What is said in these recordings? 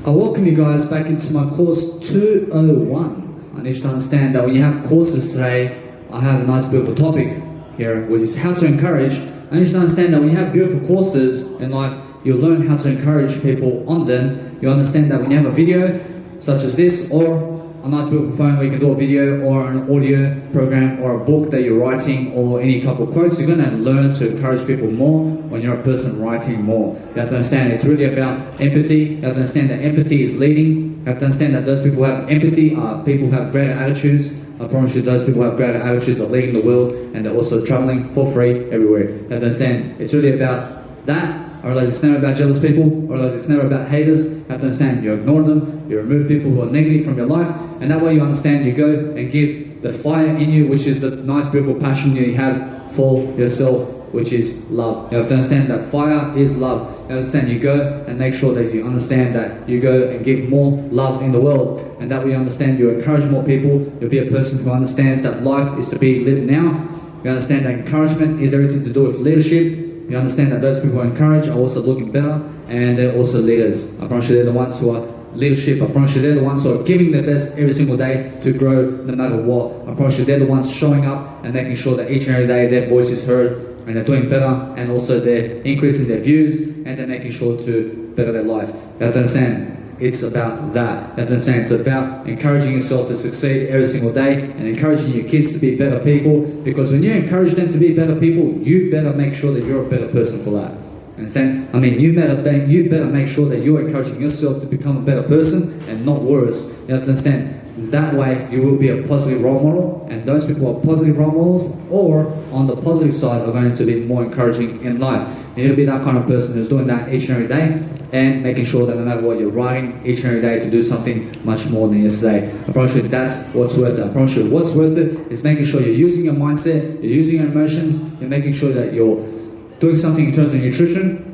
I welcome you guys back into my course 201. I need you to understand that when you have courses today, I have a nice beautiful topic here, which is how to encourage. I need you to understand that when you have beautiful courses in life, you'll learn how to encourage people on them. You understand that when you have a video such as this, or a nice beautiful phone where you can do a video or an audio program or a book that you're writing or any couple of quotes, you're going to learn to encourage people more when you're a person writing more. You have to understand it's really about empathy. You have to understand that empathy is leading. You have to understand that those people who have empathy are people who have greater attitudes. I promise you those people who have greater attitudes are leading the world, and they're also traveling for free everywhere. You have to understand it's really about that. I realize it's never about jealous people. I realize it's never about haters. You have to understand you ignore them, you remove people who are negative from your life, and that way you understand you go and give the fire in you, which is the nice beautiful passion you have for yourself, which is love. You have to understand that fire is love. You understand you go and make sure that you understand that you go and give more love in the world, and that way you understand you encourage more people. You'll be a person who understands that life is to be lived now. You understand that encouragement is everything to do with leadership. You understand that those people who encourage are also looking better, and they're also leaders. I promise you they're the ones who are leadership. I promise you they're the ones who are giving their best every single day to grow no matter what. I promise you they're the ones showing up and making sure that each and every day their voice is heard, and they're doing better, and also they're increasing their views, and they're making sure to better their life. You have to understand it's about that. You have to understand it's about encouraging yourself to succeed every single day and encouraging your kids to be better people, because when you encourage them to be better people, you better make sure that you're a better person for that. Understand? I mean, you better make sure that you're encouraging yourself to become a better person and not worse. You have to understand that way you will be a positive role model, and those people who are positive role models or on the positive side are going to be more encouraging in life. You need to be that kind of person who's doing that each and every day, and making sure that no matter what you're writing each and every day to do something much more than yesterday. I promise you that's what's worth it. I promise you what's worth it is making sure you're using your mindset, you're using your emotions, you're making sure that you're doing something in terms of nutrition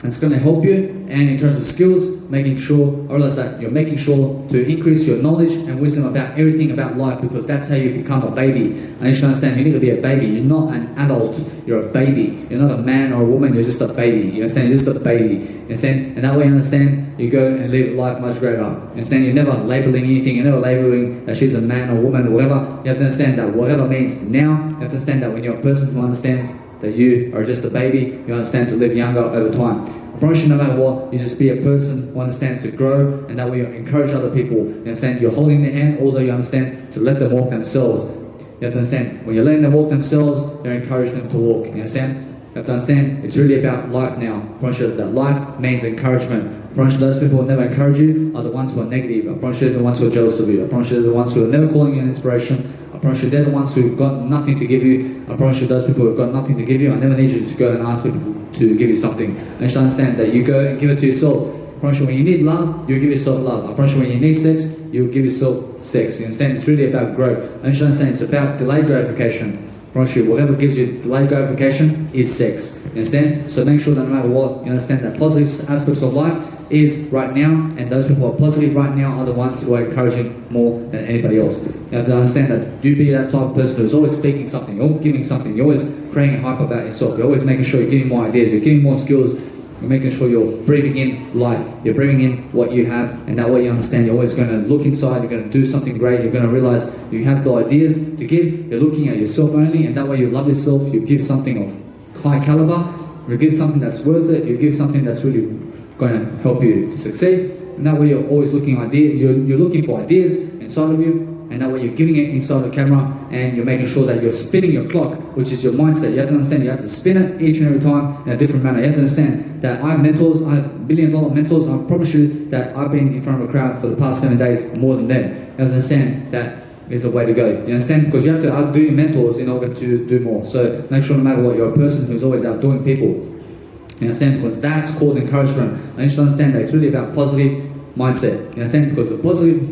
that's going to help you, and in terms of skills, making sure, or else that you're making sure to increase your knowledge and wisdom about everything about life, because that's how you become a baby. And you should understand you need to be a baby. You're not an adult, you're a baby. You're not a man or a woman, you're just a baby. You understand? You're just a baby. You understand? And that way you understand you go and live life much greater. You understand? You're never labeling anything, you're never labeling that she's a man or woman or whatever. You have to understand that whatever means now, you have to understand that when you're a person who understands that you are just a baby, you understand to live younger over time. I promise you no matter what, you just be a person who understands to grow, and that way you encourage other people. You understand you're holding their hand, although you understand to let them walk themselves. You have to understand when you're letting them walk themselves, you're encouraging them to walk. You understand? You have to understand it's really about life now. I promise you that life means encouragement. I promise you those people who never encourage you are the ones who are negative. I promise you they're the ones who are jealous of you. I promise you they're the ones who are never calling you an inspiration. I promise you they're the ones who've got nothing to give you. I promise you those people who've got nothing to give you, I never need you to go and ask people to give you something. And you should understand that you go and give it to yourself. I promise you when you need love, you give yourself love. I promise you when you need sex, you give yourself sex. You understand? It's really about growth. And you should understand it's about delayed gratification. I promise you whatever gives you delayed gratification is sex. You understand? So make sure that no matter what, you understand that positive aspects of life is right now, and those people who are positive right now are the ones who are encouraging more than anybody else. You have to understand that you be that type of person who's always speaking something, you're giving something, you're always creating hype about yourself, you're always making sure you're giving more ideas, you're giving more skills, you're making sure you're breathing in life, you're breathing in what you have, and that way you understand you're always going to look inside, you're going to do something great, you're going to realize you have the ideas to give, you're looking at yourself only, and that way you love yourself, you give something of high caliber, you give something that's worth it, you give something that's really going to help you to succeed, and that way you're always looking you're looking for ideas inside of you, and that way you're giving it inside the camera, and you're making sure that you're spinning your clock, which is your mindset. You have to understand you have to spin it each and every time in a different manner. You have to understand that I have mentors, I have $1 billion mentors. I promise you that I've been in front of a crowd for the past 7 days more than them. You have to understand that is the way to go. You understand? Because you have to outdo your mentors in order to do more. So make sure no matter what, you're a person who's always outdoing people. You understand? Because that's called encouragement. And you should understand that it's really about positive mindset. You understand? Because the positive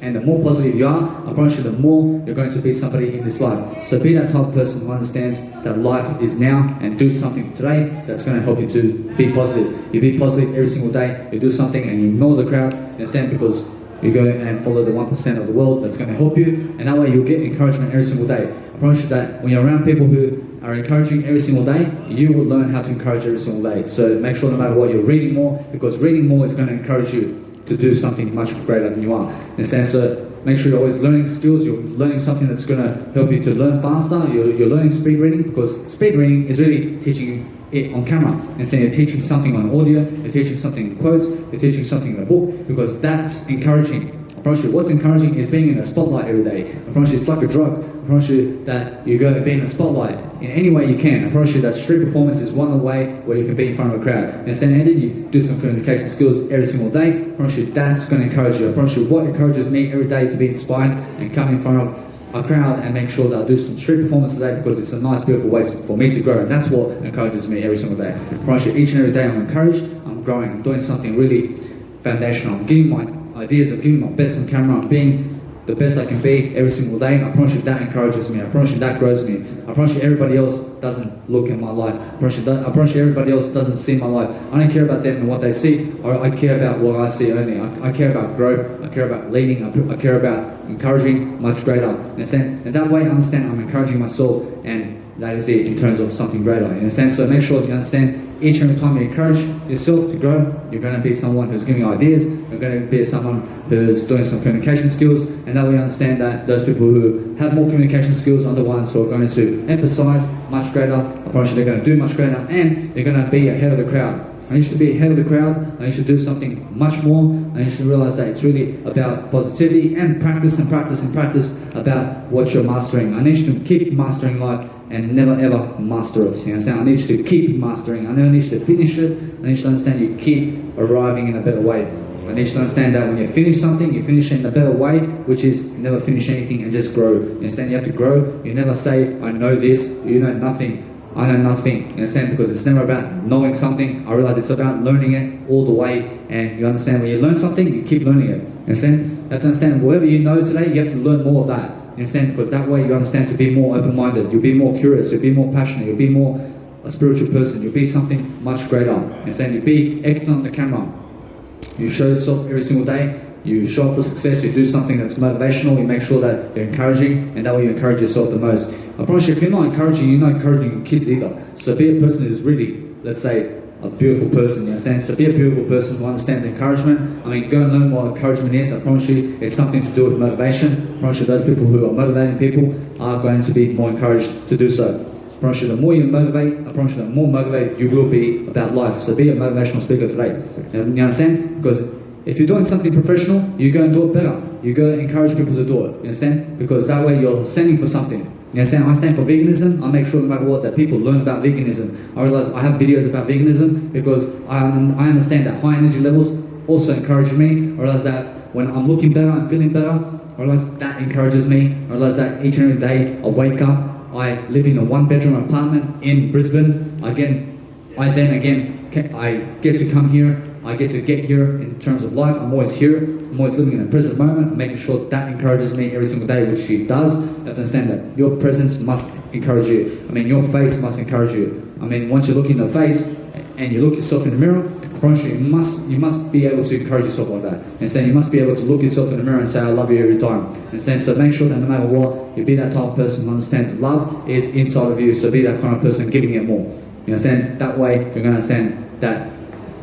and the more positive you are, I promise you the more you're going to be somebody in this life. So be that type of person who understands that life is now, and do something today that's going to help you to be positive. You be positive every single day, you do something and you ignore the crowd. You understand? Because you go and follow the 1% of the world that's going to help you, and that way you'll get encouragement every single day. I promise you that when you're around people who are encouraging every single day, you will learn how to encourage every single day. So make sure no matter what, you're reading more, because reading more is going to encourage you. to do something much greater than you are. Understand? So make sure you're always learning skills. You're learning something that's going to help you to learn faster. You're learning speed reading, because speed reading is really teaching you it on camera. And so you're teaching something on audio, you're teaching something in quotes, you're teaching something in a book, because that's encouraging. I promise you, what's encouraging is being in a spotlight every day. I promise you, it's like a drug. I promise you that you go to be in a spotlight in any way you can. I promise you that street performance is one way where you can be in front of a crowd. Understand? And then you do some communication skills every single day. I promise you that's going to encourage you. I promise you what encourages me every day to be inspired and come in front of a crowd and make sure that I do some street performance today, because it's a nice, beautiful way for me to grow, and that's what encourages me every single day. I promise you, each and every day I'm encouraged, I'm growing, I'm doing something really foundational, I'm giving my ideas, I'm giving my best on camera, I'm being the best I can be every single day. I promise you that encourages me. I promise you that grows me. I promise you everybody else doesn't look at my life. I promise you everybody else doesn't see my life. I don't care about them and what they see. I care about what I see only. I care about growth. I care about leading. I care about encouraging much greater. Understand? And that way I understand I'm encouraging myself, and that is it in terms of something greater. You understand? So make sure you understand each and every time you encourage yourself to grow, you're going to be someone who's giving ideas, you're going to be someone who's doing some communication skills, and that we understand that those people who have more communication skills are the ones who are going to emphasize much greater. I promise you they're going to do much greater, and they're going to be ahead of the crowd. I need you to be ahead of the crowd. I need you to do something much more. I need you to realize that it's really about positivity and practice and practice and practice about what you're mastering. I need you to keep mastering life and never ever master it. You understand? I need you to keep mastering. I never need you to finish it. I need you to understand you keep arriving in a better way. I need you to understand that when you finish something, you finish it in a better way, which is you never finish anything and just grow. You understand? You have to grow. You never say, I know this, you know nothing. I know nothing, you understand? Because it's never about knowing something. I realize it's about learning it all the way. And you understand, when you learn something, you keep learning it. You understand? You have to understand, whatever you know today, you have to learn more of that. You understand? Because that way you understand to be more open-minded. You'll be more curious. You'll be more passionate. You'll be more a spiritual person. You'll be something much greater. You understand? You'll be excellent on the camera. You show yourself every single day. You show up for success, you do something that's motivational, you make sure that you're encouraging, and that way you encourage yourself the most. I promise you, if you're not encouraging, you're not encouraging your kids either. So be a person who's really, let's say, a beautiful person, you understand? So be a beautiful person who understands encouragement. I mean, go and learn what encouragement is. I promise you, it's something to do with motivation. I promise you, those people who are motivating people are going to be more encouraged to do so. I promise you, the more you motivate, I promise you, the more motivated you will be about life. So be a motivational speaker today. You understand? Because if you're doing something professional, you go and do it better. You go and encourage people to do it. You understand? Because that way you're standing for something. You understand? I stand for veganism. I make sure no matter what that people learn about veganism. I realize I have videos about veganism because I understand that high energy levels also encourage me. I realize that when I'm looking better, I'm feeling better. I realize that encourages me. I realize that each and every day I wake up, I live in a 1-bedroom apartment in Brisbane. I get to come here. I get here in terms of life. I'm always here. I'm always living in the present moment. I'm making sure that encourages me every single day, which it does. You have to understand that your presence must encourage you. I mean, your face must encourage you. I mean, once you look in the face and you look yourself in the mirror, I promise you, you must be able to encourage yourself like that. And so you must be able to look yourself in the mirror and say, I love you every time. And so make sure that no matter what, you be that type of person who understands love is inside of you. So be that kind of person giving it more. You understand? That way, you're going to understand that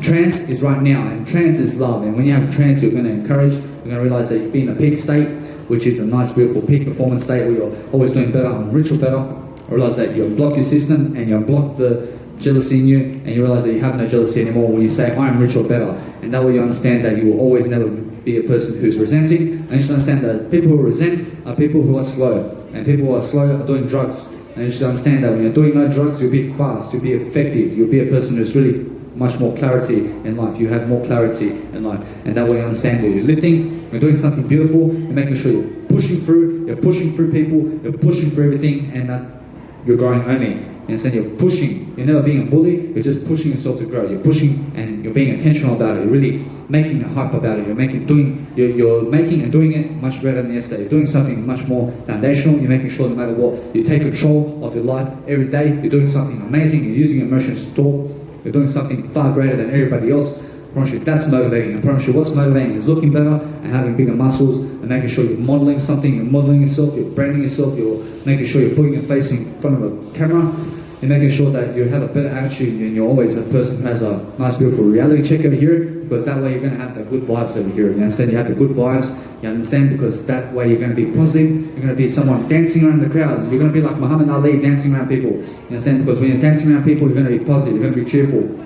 trance is right now, and trance is love. And when you have trance, you're going to encourage, you're going to realize that you've been in a peak state, which is a nice, beautiful peak performance state where you're always doing better and richer better. I realize that you unblock your system and you unblock the jealousy in you, and you realize that you have no jealousy anymore when you say, I am rich or better. And that way you understand that you will always never be a person who's resenting. And you should understand that people who resent are people who are slow. And people who are slow are doing drugs. And you should understand that when you're doing no drugs, you'll be fast, you'll be effective, you'll be a person who's really much more clarity in life. You have more clarity in life, and that way you understand that you're lifting, you're doing something beautiful, you're making sure you're pushing through people, you're pushing through everything, and you're growing only. You understand? You're pushing, you're never being a bully, you're just pushing yourself to grow. You're pushing and you're being intentional about it. You're really making a hype about it. You're making and doing it much better than yesterday. You're doing something much more foundational. You're making sure no matter what, you take control of your life every day. You're doing something amazing. You're using your emotions to talk. You're doing something far greater than everybody else. I promise you, that's motivating. I promise you, what's motivating is looking better and having bigger muscles and making sure you're modeling something, you're modeling yourself, you're branding yourself, you're making sure you're putting your face in front of a camera. You're making sure that you have a better attitude and you're always a person who has a nice, beautiful reality check over here, because that way you're going to have the good vibes over here. You understand? You have the good vibes. You understand? Because that way you're going to be positive. You're going to be someone dancing around the crowd. You're going to be like Muhammad Ali dancing around people. You understand? Because when you're dancing around people, you're going to be positive. You're going to be cheerful.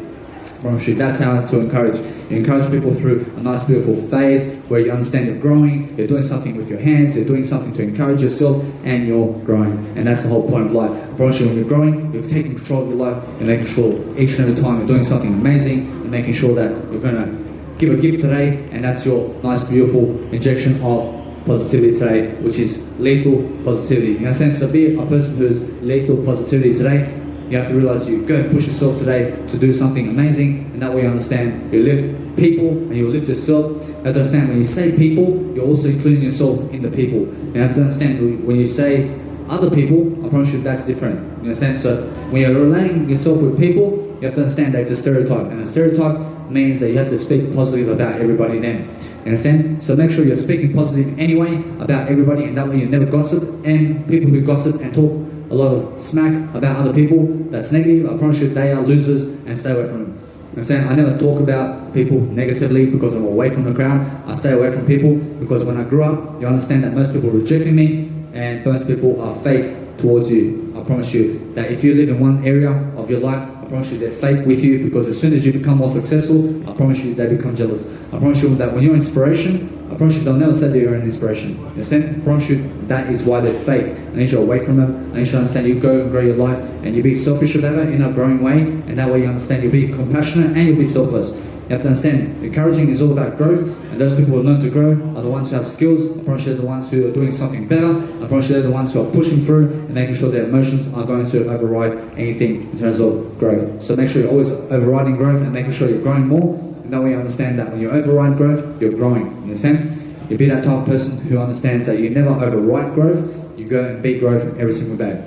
That's how to encourage. You encourage people through a nice, beautiful phase where you understand you're growing, you're doing something with your hands, you're doing something to encourage yourself, and you're growing. And that's the whole point of life. When you're growing, you're taking control of your life, you're making sure each and every time you're doing something amazing, you're making sure that you're going to give a gift today, and that's your nice, beautiful injection of positivity today, which is lethal positivity. You understand? So be a person who's lethal positivity today. You have to realize you go and push yourself today to do something amazing, and that way you understand you lift people and you lift yourself. You have to understand when you say people, you're also including yourself in the people. You have to understand when you say other people, I promise you that's different. You understand? So when you're relating yourself with people, you have to understand that it's a stereotype, and a stereotype means that you have to speak positive about everybody then. You understand? So make sure you're speaking positive anyway about everybody, and that way you never gossip. And people who gossip and talk a lot of smack about other people, that's negative. I promise you they are losers, and stay away from them. I'm saying I never talk about people negatively because I'm away from the crowd. I stay away from people because when I grew up, you understand that most people rejected me and most people are fake towards you. I promise you that if you live in one area of your life, I promise you they're fake with you, because as soon as you become more successful, I promise you they become jealous. I promise you that when you're inspiration, I promise you they'll never say that you're an inspiration. You understand? I promise you that is why they're fake. I need you away from them. I need you to understand you go and grow your life, and you be selfish about it in a growing way, and that way you understand you'll be compassionate and you'll be selfless. You have to understand, encouraging is all about growth, and those people who learn to grow are the ones who have skills. I promise you they're the ones who are doing something better. I promise you they're the ones who are pushing through and making sure their emotions are going to override anything in terms of growth. So make sure you're always overriding growth and making sure you're growing more, and that way you understand that when you override growth, you're growing. You understand? You be that type of person who understands that you never override growth, you go and be growth every single day.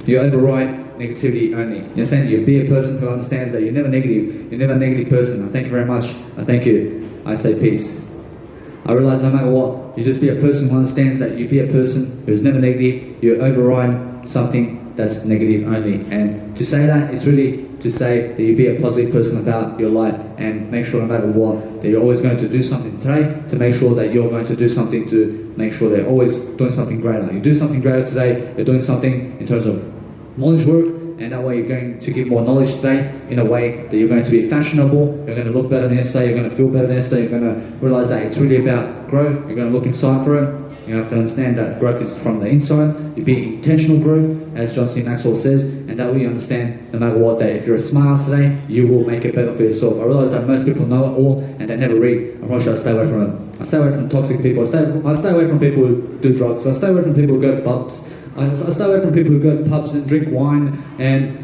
You override negativity only. You understand? You be a person who understands that you're never negative. You're never a negative person. I thank you very much. I thank you. I say peace. I realize no matter what, you just be a person who understands that you be a person who's never negative. You override something that's negative only. And to say that, it's really to say that you be a positive person about your life, and make sure no matter what, that you're always going to do something today to make sure that you're going to do something to make sure they're always doing something greater. You do something greater today, you're doing something in terms of knowledge work, and that way you're going to give more knowledge today in a way that you're going to be fashionable, you're going to look better than yesterday, you're going to feel better than yesterday, you're going to realize that it's really about growth, you're going to look inside for it. You have to understand that growth is from the inside. You be intentional growth, as John C. Maxwell says, and that way you understand no matter what, that if you're a smart ass today, you will make it better for yourself. I realize that most people know it all and they never read. I promise you I stay away from them. I stay away from toxic people. I stay away from people who do drugs. I stay away from people who go to pubs. I stay away from people who go to pubs and drink wine and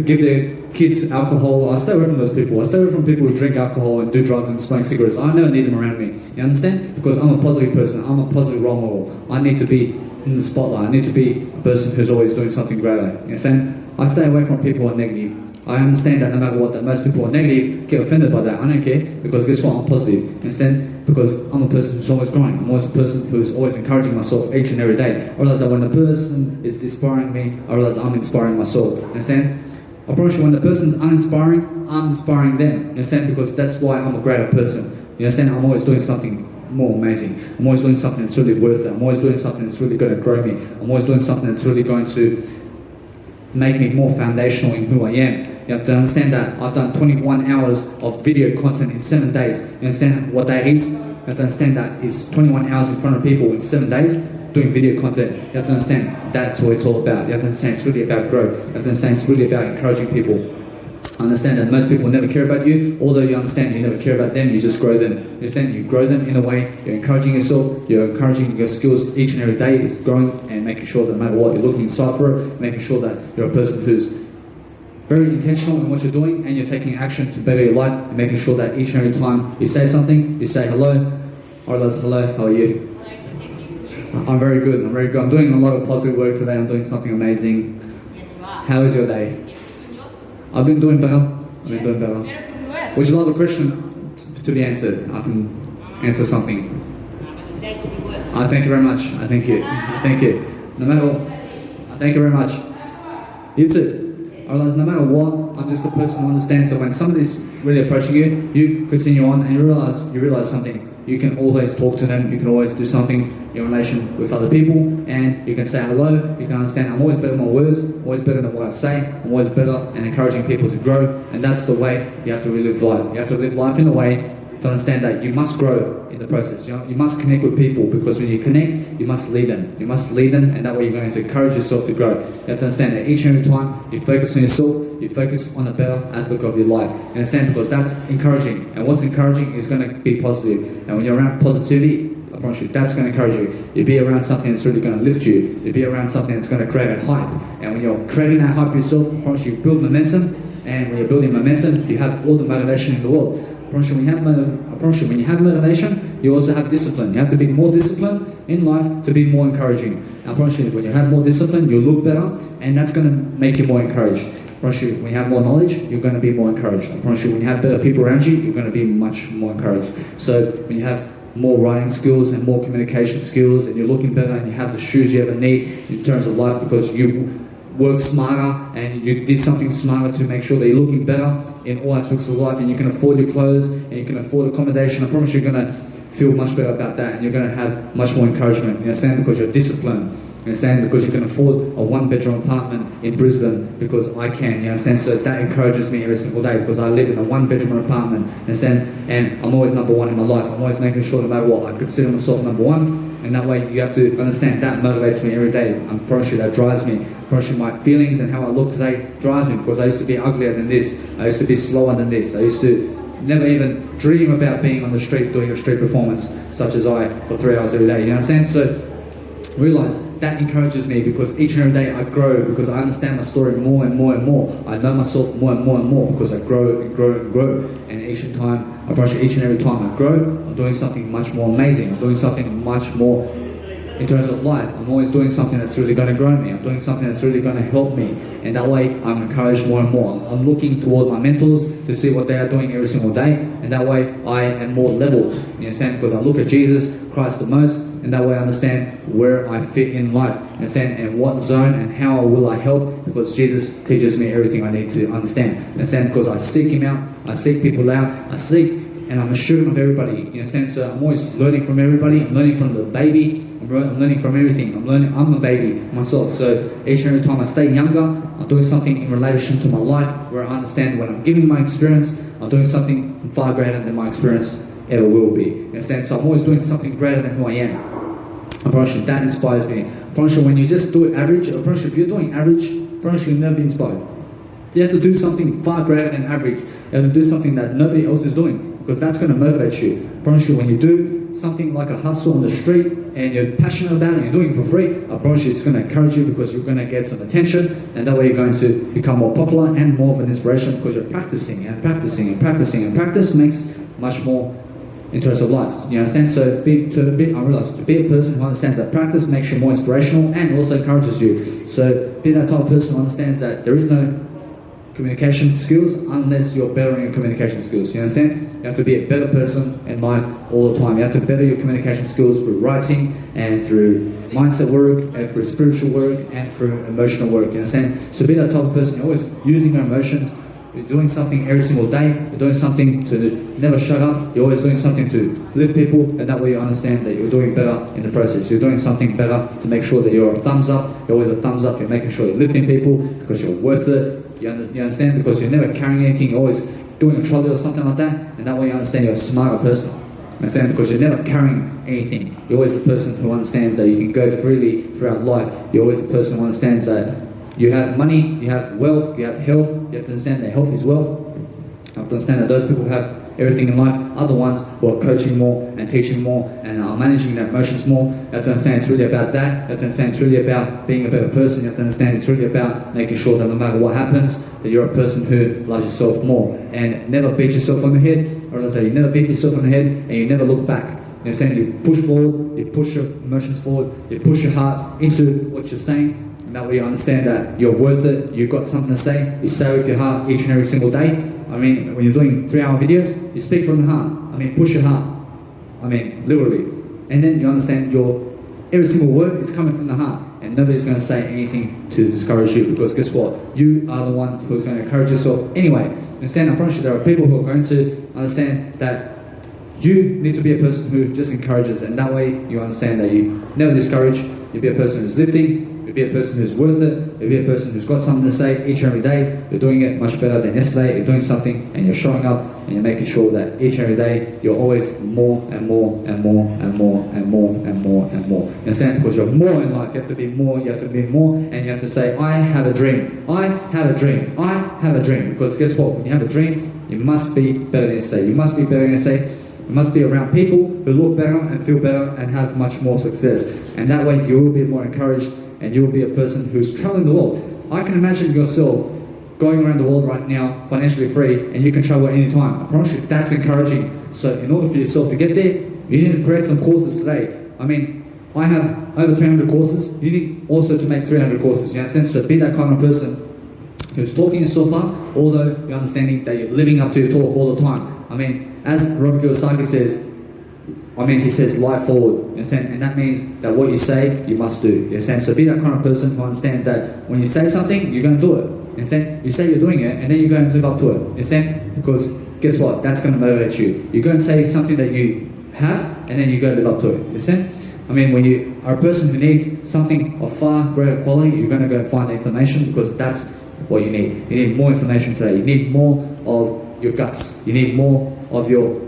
give their kids alcohol. I stay away from those people. I stay away from people who drink alcohol and do drugs and smoke cigarettes. I never need them around me. You understand? Because I'm a positive person. I'm a positive role model. I need to be in the spotlight. I need to be a person who's always doing something greater. You understand? I stay away from people who are negative. I understand that no matter what, that most people who are negative get offended by that. I don't care, because guess what? I'm positive. You understand? Because I'm a person who's always growing. I'm always a person who's always encouraging myself each and every day. I realize that when a person is inspiring me, I realize I'm inspiring myself. Understand? I promise you, when the person's uninspiring, I'm inspiring them. You understand? Because that's why I'm a greater person. You understand? I'm always doing something more amazing. I'm always doing something that's really worth it. I'm always doing something that's really going to grow me. I'm always doing something that's really going to make me more foundational in who I am. You have to understand that I've done 21 hours of video content in 7 days. You understand what that is? You have to understand that is 21 hours in front of people in 7 days doing video content. You have to understand that's what it's all about. You have to understand it's really about growth. You have to understand it's really about encouraging people. Understand that most people never care about you, although you understand you never care about them, you just grow them. You understand? You grow them in a way, you're encouraging yourself, you're encouraging your skills each and every day, it's growing and making sure that no matter what, you're looking inside for it, making sure that you're a person who's very intentional in what you're doing and you're taking action to better your life, and making sure that each and every time you say something, you say hello. Orlas, hello, how are you? I'm very good, I'm very good. I'm doing a lot of positive work today, I'm doing something amazing. Yes, you are. How was your day? I've been doing better. Would you like a question to be answered? I can answer something. I thank you very much. I thank you. I thank you. No matter what, I thank you very much. You too. I realize no matter what, I'm just the person who understands that when somebody's really approaching you, you continue on and you realize something. You can always talk to them, you can always do something in relation with other people, and you can say hello, you can understand I'm always better than my words, always better than what I say, I'm always better and encouraging people to grow, and that's the way you have to really live life. You have to live life in a way to understand that you must grow in the process. You must connect with people, because when you connect, you must lead them. You must lead them, and that way you're going to encourage yourself to grow. You have to understand that each and every time you focus on yourself, you focus on the better aspect of your life. You understand? Because that's encouraging, and what's encouraging is going to be positive. And when you're around positivity, I promise you, that's going to encourage you. You'll be around something that's really going to lift you. You'll be around something that's going to create a hype. And when you're creating that hype yourself, I promise you build momentum. And when you're building momentum, you have all the motivation in the world. I promise you, when you have motivation, you also have discipline. You have to be more disciplined in life to be more encouraging. I promise you, when you have more discipline, you'll look better, and that's going to make you more encouraged. I promise you, when you have more knowledge, you're going to be more encouraged. I promise you, when you have better people around you, you're going to be much more encouraged. So when you have more writing skills and more communication skills, and you're looking better, and you have the shoes you ever need in terms of life because you work smarter and you did something smarter to make sure that you're looking better in all aspects of life, and you can afford your clothes and you can afford accommodation, I promise you're going to feel much better about that, and you're going to have much more encouragement. You understand? Because you're disciplined. You understand? Because you can afford a 1-bedroom apartment in Brisbane because I can. You understand? So that encourages me every single day because I live in a 1-bedroom apartment. You understand? And I'm always number one in my life. I'm always making sure no matter what, I consider myself number one. And that way you have to understand that motivates me every day. I promise you that drives me. I promise you my feelings and how I look today drives me, because I used to be uglier than this. I used to be slower than this. I used to never even dream about being on the street doing a street performance such as I for 3 hours every day. You understand? So realize that encourages me because each and every day I grow, because I understand my story more and more and more. I know myself more and more and more because I grow and grow and grow. And each and every time I grow, I'm doing something much more amazing. I'm doing something much more in terms of life. I'm always doing something that's really going to grow me. I'm doing something that's really going to help me. And that way I'm encouraged more and more. I'm looking toward my mentors to see what they are doing every single day. And that way I am more leveled. You understand? Because I look at Jesus Christ the most. And that way I understand where I fit in life. You understand? And what zone and how will I help? Because Jesus teaches me everything I need to understand. You understand? Because I seek Him out. I seek people out. I seek, and I'm a student of everybody. You understand? So I'm always learning from everybody. I'm learning from the baby. I'm learning from everything. I'm a baby myself. So each and every time I stay younger, I'm doing something in relation to my life where I understand when I'm giving my experience, I'm doing something far greater than my experience ever will be. You understand? So I'm always doing something greater than who I am. I promise you, that inspires me. I promise you, when you just do average, I promise you, if you're doing average, I promise you, you'll never be inspired. You have to do something far greater than average. You have to do something that nobody else is doing, because that's going to motivate you. I promise you, when you do something like a hustle on the street and you're passionate about it and you're doing it for free, I promise you it's going to encourage you because you're going to get some attention, and that way you're going to become more popular and more of an inspiration because you're practicing and practicing and practicing, and practice makes much more in terms of life. You understand? So I realize to be a person who understands that practice makes you more inspirational and also encourages you. So be that type of person who understands that there is no communication skills unless you're bettering your communication skills. You understand? You have to be a better person in life all the time. You have to better your communication skills through writing and through mindset work and through spiritual work and through emotional work. You understand? So be that type of person. You're always using your emotions. You're doing something every single day. You're doing something to never shut up. You're always doing something to lift people, and that way you understand that you're doing better in the process. You're doing something better to make sure that you're a thumbs up. You're always a thumbs up. You're making sure you're lifting people because you're worth it. You understand? Because you're never carrying anything. You're always doing a trolley or something like that, and that way you understand you're a smarter person. Understand? Because you're never carrying anything. You're always a person who understands that you can go freely throughout life. You're always a person who understands that you have money, you have wealth, you have health. You have to understand that health is wealth. You have to understand that those people who have everything in life are the ones who are coaching more and teaching more and are managing their emotions more. You have to understand it's really about that. You have to understand it's really about being a better person. You have to understand it's really about making sure that no matter what happens, that you're a person who loves yourself more. And never beat yourself on the head, or let's say you never beat yourself on the head and you never look back. You understand? You push forward, you push your emotions forward, you push your heart into what you're saying. And that way you understand that you're worth it, you've got something to say, you say with your heart each and every single day. I mean, when you're doing 3-hour videos, you speak from the heart. I mean, push your heart. I mean, literally. And then you understand every single word is coming from the heart. and nobody's going to say anything to discourage you, because guess what? You are the one who's going to encourage yourself anyway. Understand? I promise you, there are people who are going to understand that you need to be a person who just encourages, and that way you understand that you never discourage. You'll be a person who's lifting. You'll be a person who's worth it. You'll be a person who's got something to say each and every day. You're doing it much better than yesterday. You're doing something and you're showing up and you're making sure that each and every day you're always more and more and more and more and more and more and more. You understand? Because you're more in life. You have to be more. You have to be more, and you have to say, I have a dream. I have a dream. I have a dream. Because guess what? When you have a dream, you must be better than yesterday. You must be better than yesterday. You must be around people who look better and feel better and have much more success. And that way you will be more encouraged, and you will be a person who's traveling the world. I can imagine yourself going around the world right now, financially free, and you can travel at any time. I promise you, that's encouraging. So in order for yourself to get there, you need to create some courses today. I mean, I have over 300 courses. You need also to make 300 courses. You understand? So be that kind of person who's talking yourself up, although you're understanding that you're living up to your talk all the time. I mean, as Robert Kiyosaki says, he says life forward, you understand? And that means that what you say, you must do, you understand? So be that kind of person who understands that when you say something, you're going to do it, you understand? You say you're doing it, and then you're going to live up to it, you understand? Because guess what? That's going to motivate you. You're going to say something that you have, and then you're going to live up to it, you understand? I mean, when you are a person who needs something of far greater quality, you're going to go find the information, because that's what you need. You need more information today. You need more of your guts. You need more of your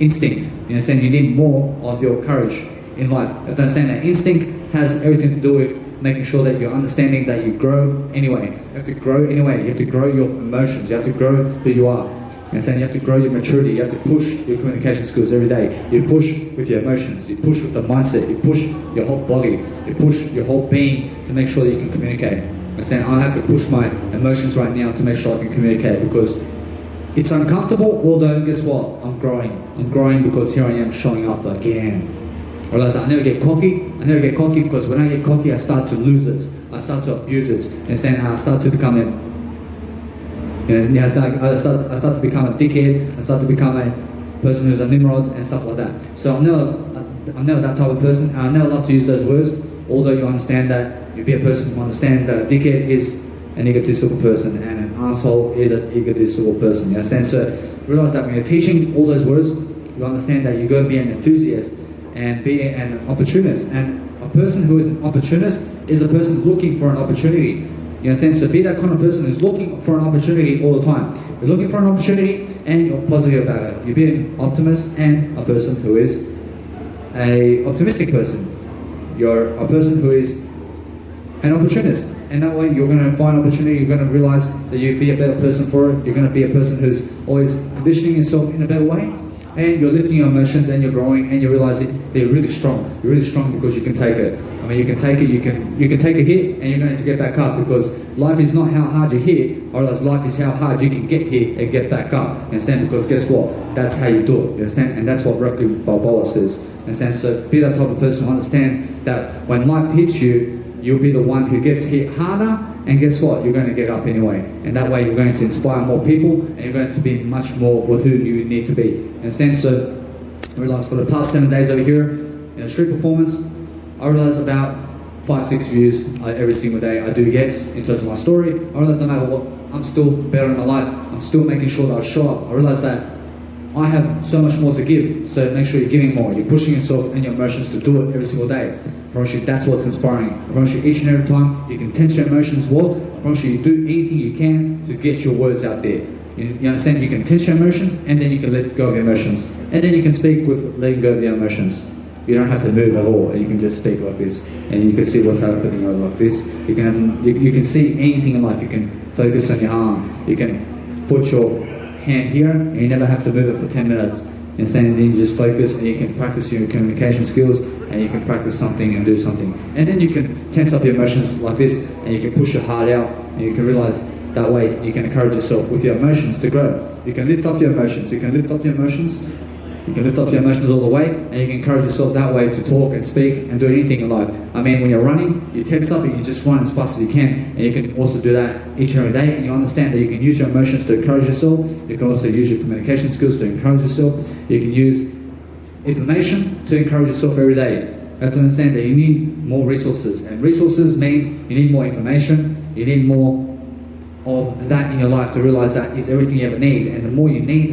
instinct. You understand? You need more of your courage in life. You have to understand that instinct has everything to do with making sure that you're understanding that you grow anyway. You have to grow anyway. You have to grow your emotions. You have to grow who you are. You understand? You have to grow your maturity. You have to push your communication skills every day. You push with your emotions. You push with the mindset. You push your whole body. You push your whole being to make sure that you can communicate. I'm saying I have to push my emotions right now to make sure I can communicate, because it's uncomfortable, although guess what? I'm growing. I'm growing because here I am showing up again. I realize I never get cocky. I never get cocky because when I get cocky, I start to lose it. I start to abuse it. And then I start to become I start to become a dickhead. I start to become a person who's a Nimrod and stuff like that. So I'm never that type of person. I never love to use those words, although you understand that you be a person who understands that a dickhead is an egotistical person and an asshole is an egotistical person. You understand? So realize that when you're teaching all those words, you understand that you're going to be an enthusiast and be an opportunist. And a person who is an opportunist is a person looking for an opportunity. You understand? So be that kind of person who's looking for an opportunity all the time. You're looking for an opportunity and you're positive about it. You're being an optimist and a person who is an optimistic person. You're a person who is an opportunist. And that way you're going to find opportunity, you're going to realize that you'll be a better person for it, you're going to be a person who's always conditioning yourself in a better way, and you're lifting your emotions and you're growing and you're realizing they're really strong. You're really strong because you can take it. I mean, you can take it, you can take a hit and you're going to get back up, because life is not how hard you hit, or else life is how hard you can get hit and get back up. You understand? Because guess what? That's how you do it. You understand? And that's what Rocky Balboa says. You understand? So be that type of person who understands that when life hits you, you'll be the one who gets hit harder, and guess what? You're going to get up anyway. And that way you're going to inspire more people, and you're going to be much more for who you need to be. You understand? So I realized for the past 7 days over here in a street performance, I realized about 5-6 views every single day I do get in terms of my story. I realized no matter what, I'm still better in my life. I'm still making sure that I show up. I realized that I have so much more to give, so make sure you're giving more. You're pushing yourself and your emotions to do it every single day. I promise you that's what's inspiring. I promise you each and every time you can tense your emotions well. I promise you do anything you can to get your words out there. You understand? You can tense your emotions and then you can let go of your emotions. And then you can speak with letting go of your emotions. You don't have to move at all. You can just speak like this, and you can see what's happening like this. You can see anything in life. You can focus on your arm. You can put your hand here, and you never have to move it for 10 minutes. And then you just focus, and you can practice your communication skills, and you can practice something and do something. And then you can tense up your emotions like this, and you can push your heart out, and you can realize that way you can encourage yourself with your emotions to grow. You can lift up your emotions. You can lift up your emotions. You can lift up your emotions all the way, and you can encourage yourself that way to talk and speak and do anything in life. I mean, when you're running, you tense up and you just run as fast as you can, and you can also do that each and every day, and you understand that you can use your emotions to encourage yourself. You can also use your communication skills to encourage yourself. You can use information to encourage yourself every day. you have to understand that you need more resources. And resources means you need more information, you need more of that in your life to realize that is everything you ever need. And the more you need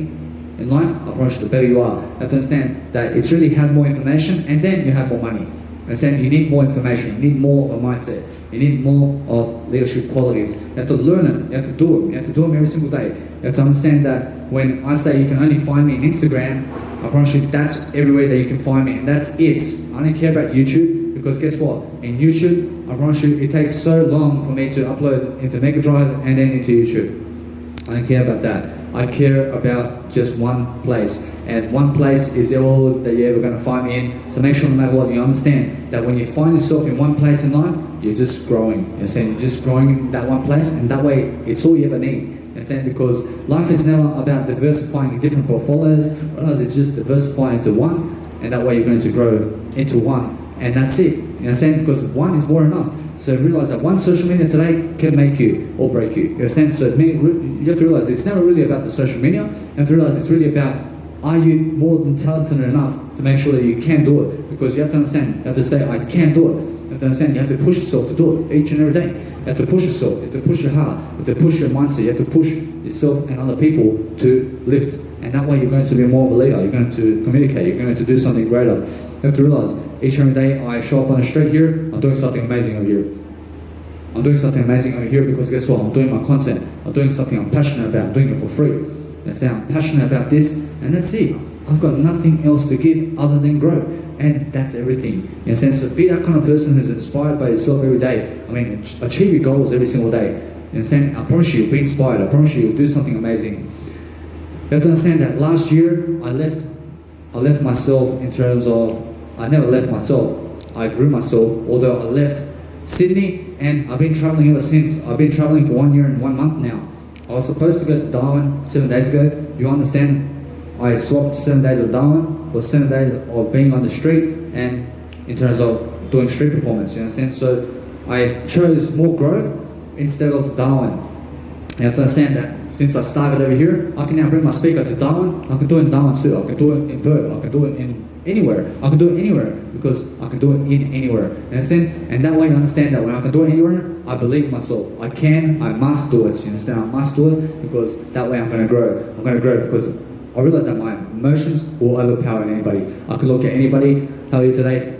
in life, I promise you, the better you are. You have to understand that it's really have more information and then you have more money. Understand? You need more information, you need more of a mindset, you need more of leadership qualities. You have to learn them, you have to do them, you have to do them every single day. You have to understand that when I say you can only find me on Instagram, I promise you that's everywhere that you can find me, and that's it. I don't care about YouTube, because guess what? In YouTube, I promise you, it takes so long for me to upload into Mega Drive and then into YouTube. I don't care about that. I care about just one place, and one place is all that you're ever going to find me in. So make sure, no matter what, you understand that when you find yourself in one place in life, you're just growing. You're saying you're just growing in that one place, and that way it's all you ever need. Understand? Because life is never about diversifying in different portfolios, whereas it's just diversifying into one, and that way you're going to grow into one, and that's it. You understand? Because one is more enough. So realize that one social media today can make you or break you. You understand? So you have to realize it's never really about the social media. You have to realize it's really about, are you more than talented enough to make sure that you can do it? Because you have to understand, you have to say, I can do it. You have to understand, you have to push yourself to do it each and every day. You have to push yourself, you have to push your heart, you have to push your mindset, you have to push yourself and other people to lift. And that way you're going to be more of a leader, you're going to communicate, you're going to do something greater. You have to realize, each and every day I show up on the street here, I'm doing something amazing over here. I'm doing something amazing over here because guess what? I'm doing my content. I'm doing something I'm passionate about. I'm doing it for free. I say I'm passionate about this, and that's it. I've got nothing else to give other than grow, and that's everything. In a sense, so be that kind of person who's inspired by yourself every day. I mean, achieve your goals every single day. In a sense, I promise you, be inspired. I promise you, you'll do something amazing. You have to understand that last year I left myself in terms of, I never left myself. I grew myself, although I left Sydney, and I've been traveling ever since. I've been traveling for 1 year and 1 month now. I was supposed to go to Darwin 7 days ago. You understand? I swapped 7 days of Darwin for 7 days of being on the street and in terms of doing street performance, you understand? So I chose more growth instead of Darwin. You have to understand that since I started over here, I can now bring my speaker to Darwin. I can do it in Darwin too. I can do it in Perth. I can do it in anywhere. I can do it anywhere because I can do it in anywhere. You understand? And that way you understand that when I can do it anywhere, I believe in myself. I can, I must do it. You understand? I must do it because that way I'm going to grow. I'm going to grow because I realize that my emotions will overpower anybody. I can look at anybody, how are you today?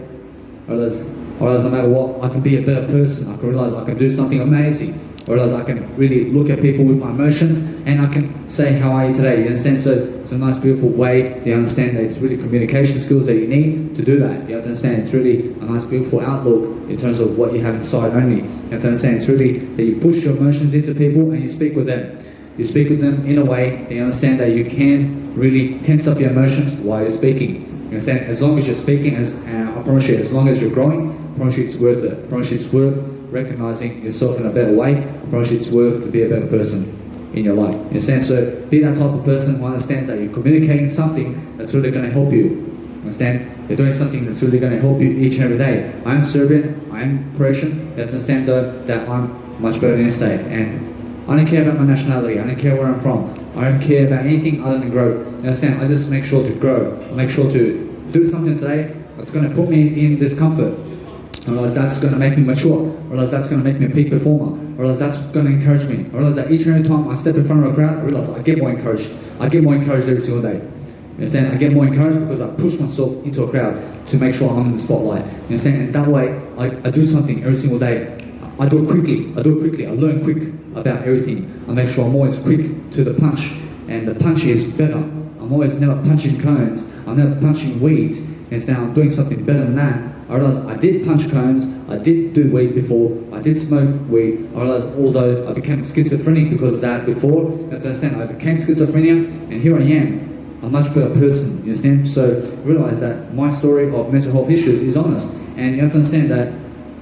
I realize no matter what, I can be a better person. I can realize I can do something amazing. I realize I can really look at people with my emotions and I can say, how are you today? You understand? So it's a nice, beautiful way. You understand that it's really communication skills that you need to do that. You have to understand it's really a nice, beautiful outlook in terms of what you have inside only. You have to understand it's really that you push your emotions into people and you speak with them. You speak with them in a way that you understand that you can really tense up your emotions while you're speaking. You understand? As long as you're speaking, I promise you, as long as you're growing, I promise you it's worth it. I promise you it's worth recognizing yourself in a better way. I promise you it's worth to be a better person in your life. You understand? So be that type of person who understands that you're communicating something that's really going to help you. You understand? You're doing something that's really going to help you each and every day. I'm Serbian, I'm Croatian. You have to understand though that I'm much better than you say. And I don't care about my nationality, I don't care where I'm from. I don't care about anything other than growth. You understand? I just make sure to grow. I make sure to do something today that's going to put me in discomfort. I realize that's going to make me mature. I realize that's going to make me a peak performer. I realize that's going to encourage me. I realize that each and every time I step in front of a crowd, I realize I get more encouraged. I get more encouraged every single day. You understand? I get more encouraged because I push myself into a crowd to make sure I'm in the spotlight. You understand? And that way, I do something every single day. I do it quickly. I learn quick about everything. I make sure I'm always quick to the punch. And the punch is better. I'm always never punching cones. I'm never punching weed. And now I'm doing something better than that. I realized I did punch cones, I did do weed before, I did smoke weed. I realized although I became schizophrenic because of that before, you have to understand, I became schizophrenia and here I am, a much better person, you understand? So realize that my story of mental health issues is honest. And you have to understand that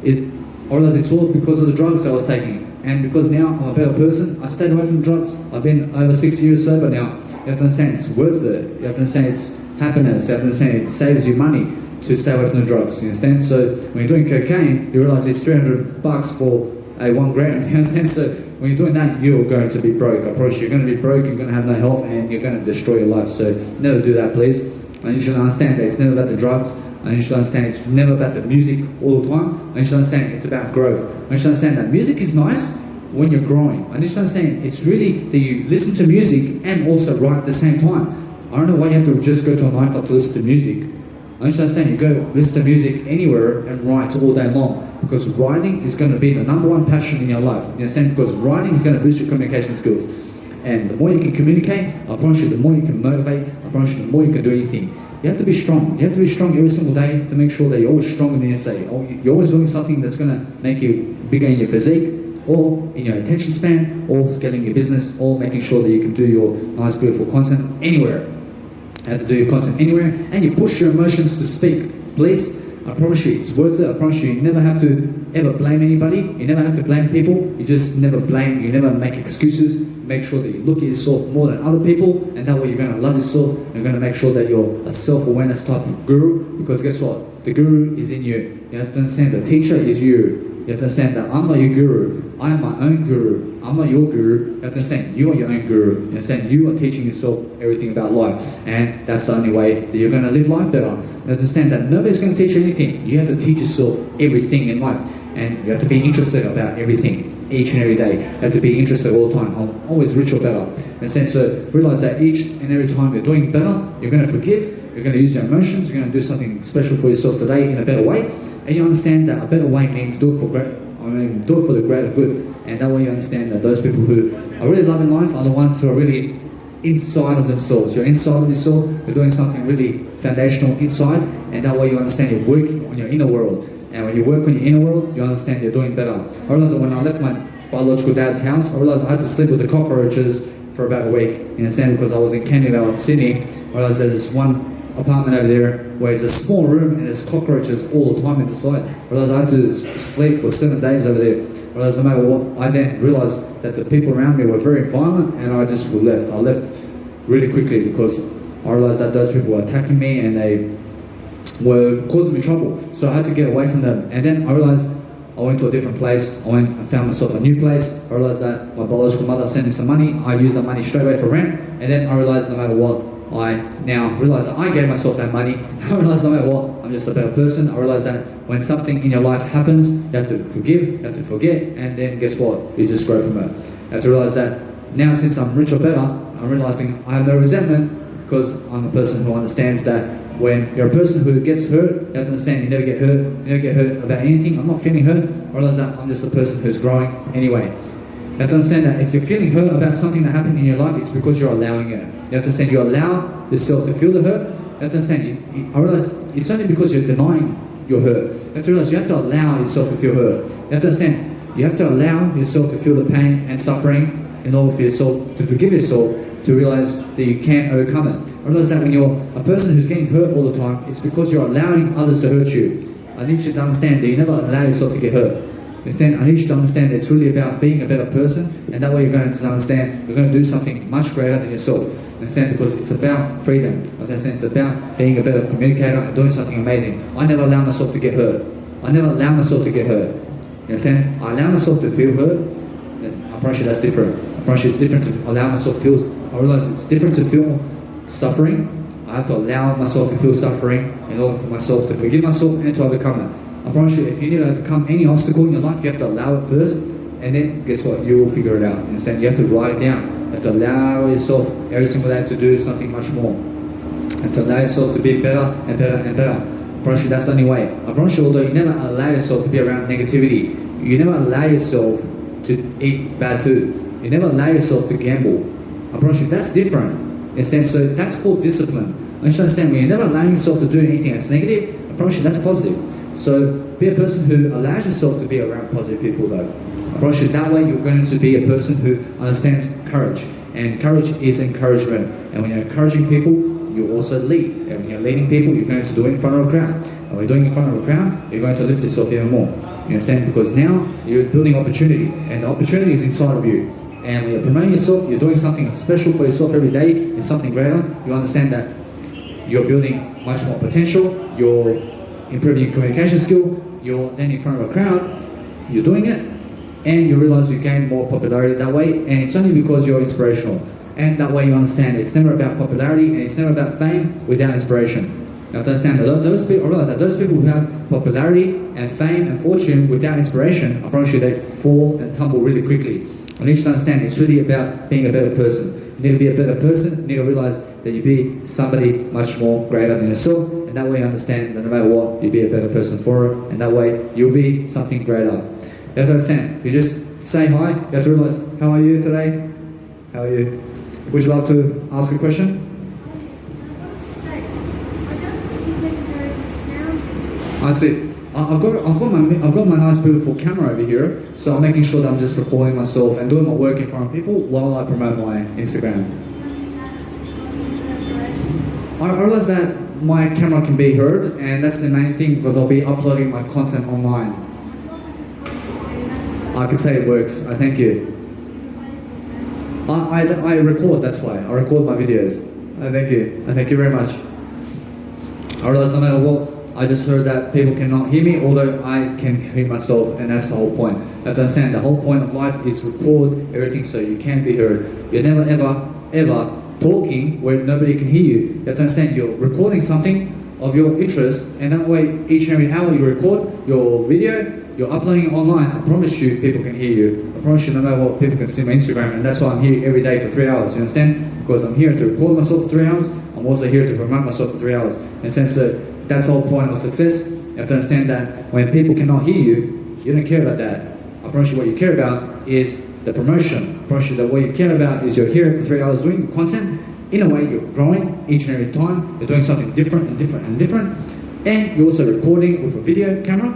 I realized it's all because of the drugs I was taking. And because now I'm a better person, I stayed away from drugs. I've been over 6 years sober now. You have to understand it's worth it. You have to understand it's happiness. You have to understand it saves you money to stay away from the drugs, you understand? So when you're doing cocaine, you realize it's $300 for a 1 gram, you understand? So when you're doing that, you're going to be broke. I promise you, you're going to be broke, you're going to have no health, and you're going to destroy your life. So never do that, please. And you should understand that it's never about the drugs. And you should understand it's never about the music all the time. And you should understand it's about growth. And you should understand that music is nice when you're growing. And you should understand it's really that you listen to music and also write at the same time. I don't know why you have to just go to a nightclub to listen to music. I just understand you go listen to music anywhere and write all day long, because writing is going to be the number one passion in your life. You understand? Because writing is going to boost your communication skills. And the more you can communicate, I promise you, the more you can motivate, I promise you, the more you can do anything. You have to be strong. You have to be strong every single day to make sure that you're always strong in the essay. Or you're always doing something that's going to make you bigger in your physique, or in your attention span, or scaling your business, or making sure that you can do your nice, beautiful content anywhere. You have to do your content anywhere, and you push your emotions to speak. Please, I promise you, it's worth it. I promise you, you never have to ever blame anybody. You never have to blame people. You just never blame. You never make excuses. Make sure that you look at yourself more than other people, and that way you're going to love yourself. You're going to make sure that you're a self-awareness type of guru, because guess what? The guru is in you. You have to understand the teacher is you. You have to understand that I'm not your guru. I am my own guru. I'm not your guru. You have to understand you are your own guru. You understand you are teaching yourself everything about life, and that's the only way that you're going to live life better. You have to understand that nobody's going to teach you anything. You have to teach yourself everything in life, and you have to be interested about everything. Each and every day, you have to be interested all the time. I'm always rich or better. And so realize that each and every time you're doing better, you're going to forgive, you're going to use your emotions, you're going to do something special for yourself today in a better way. And you understand that a better way means do it for the greater good. And that way you understand that those people who are really loving life are the ones who are really inside of themselves. You're inside of yourself, you're doing something really foundational inside, and that way you understand you're working on your inner world. And when you work on your inner world, you understand you're doing better. I realized that when I left my biological dad's house, I realized I had to sleep with the cockroaches for about a week. You understand? Because I was in Canterville, Sydney. I realized that there's one apartment over there where it's a small room and there's cockroaches all the time inside. I realized I had to sleep for 7 days over there. I realized no matter what, I then realized that the people around me were very violent, and I just left. I left really quickly because I realized that those people were attacking me and they were causing me trouble, so I had to get away from them. And then I realized I went to a different place. I found myself a new place. I realized that my biological mother sent me some money. I used that money straight away for rent. And then I realized no matter what, I now realize that I gave myself that money. I realize no matter what, I'm just a better person. I realize that when something in your life happens, you have to forgive, you have to forget, and then guess what? You just grow from it. You have to realize that now, since I'm rich or better, I'm realizing I have no resentment, because I'm a person who understands that when you're a person who gets hurt, you have to understand you never get hurt. You never get hurt about anything. I'm not feeling hurt. I realize that I'm just a person who's growing anyway. You have to understand that if you're feeling hurt about something that happened in your life, it's because you're allowing it. You have to understand you allow yourself to feel the hurt. You have to understand, I realize it's only because you're denying your hurt. You have to realize you have to allow yourself to feel hurt. You have to understand you have to allow yourself to feel the pain and suffering in order for yourself to forgive yourself, to realize that you can't overcome it. I realize that when you're a person who's getting hurt all the time, it's because you're allowing others to hurt you. I need you to understand that you never allow yourself to get hurt. Understand? I need you to understand that it's really about being a better person, and that way you're going to understand you're going to do something much greater than yourself. Understand? Because it's about freedom. Understand? It's about being a better communicator and doing something amazing. I never allow myself to get hurt. I never allow myself to get hurt. You understand? I allow myself to feel hurt. I promise you that's different. I promise you it's different to allow myself to feel. I realize it's different to feel suffering. I have to allow myself to feel suffering in order for myself to forgive myself and to overcome it. I promise you, if you need to overcome any obstacle in your life, you have to allow it first, and then guess what? You will figure it out. You understand? You have to write it down. You have to allow yourself every single day to do something much more. And to allow yourself to be better and better and better. I promise you that's the only way. I promise you, although you never allow yourself to be around negativity, you never allow yourself to eat bad food, you never allow yourself to gamble. I promise you that's different. You understand? So that's called discipline. I understand when you're never allowing yourself to do anything that's negative, I promise you that's positive. So be a person who allows yourself to be around positive people though. I promise you that way you're going to be a person who understands courage. And courage is encouragement. And when you're encouraging people, you also lead. And when you're leading people, you're going to do it in front of a crowd. And when you're doing it in front of a crowd, you're going to lift yourself even more. You understand? Because now you're building opportunity. And the opportunity is inside of you. And when you're promoting yourself, you're doing something special for yourself every day, it's something greater, you understand that you're building much more potential, you're improving your communication skill, you're then in front of a crowd, you're doing it, and you realize you gain more popularity that way, and it's only because you're inspirational. And that way you understand it's never about popularity, and it's never about fame without inspiration. You have to understand that those people, I realize that those people who have popularity and fame and fortune without inspiration, I promise you they fall and tumble really quickly. I need you to understand it's really about being a better person. You need to be a better person, you need to realize that you be somebody much more greater than yourself, and that way you understand that no matter what, you'll be a better person for it, and that way you'll be something greater. You have to understand, you just say hi, you have to realize, how are you today? How are you? Would you love to ask a question? I see. I've got my nice beautiful camera over here, so I'm making sure that I'm just recording myself and doing my work in front of people while I promote my Instagram. I realize that my camera can be heard, and that's the main thing because I'll be uploading my content online. I can say it works. I thank you. I record, that's why. I record my videos. I thank you. I thank you very much. I realize no matter what, I just heard that people cannot hear me, although I can hear myself, and that's the whole point. You have to understand, the whole point of life is record everything so you can be heard. You're never ever talking where nobody can hear you. You have to understand, you're recording something of your interest, and that way each and every hour you record your video, you're uploading it online. I promise you people can hear you. I promise you no matter what, people can see my Instagram, and that's why I'm here every day for 3 hours, you understand? Because I'm here to record myself for 3 hours, I'm also here to promote myself for 3 hours. In a sense that that's the whole point of success. You have to understand that when people cannot hear you, you don't care about that. I promise you what you care about is the promotion. I promise you that what you care about is you're here for 3 hours doing content. In a way, you're growing each and every time. You're doing something different and different and different. And you're also recording with a video camera,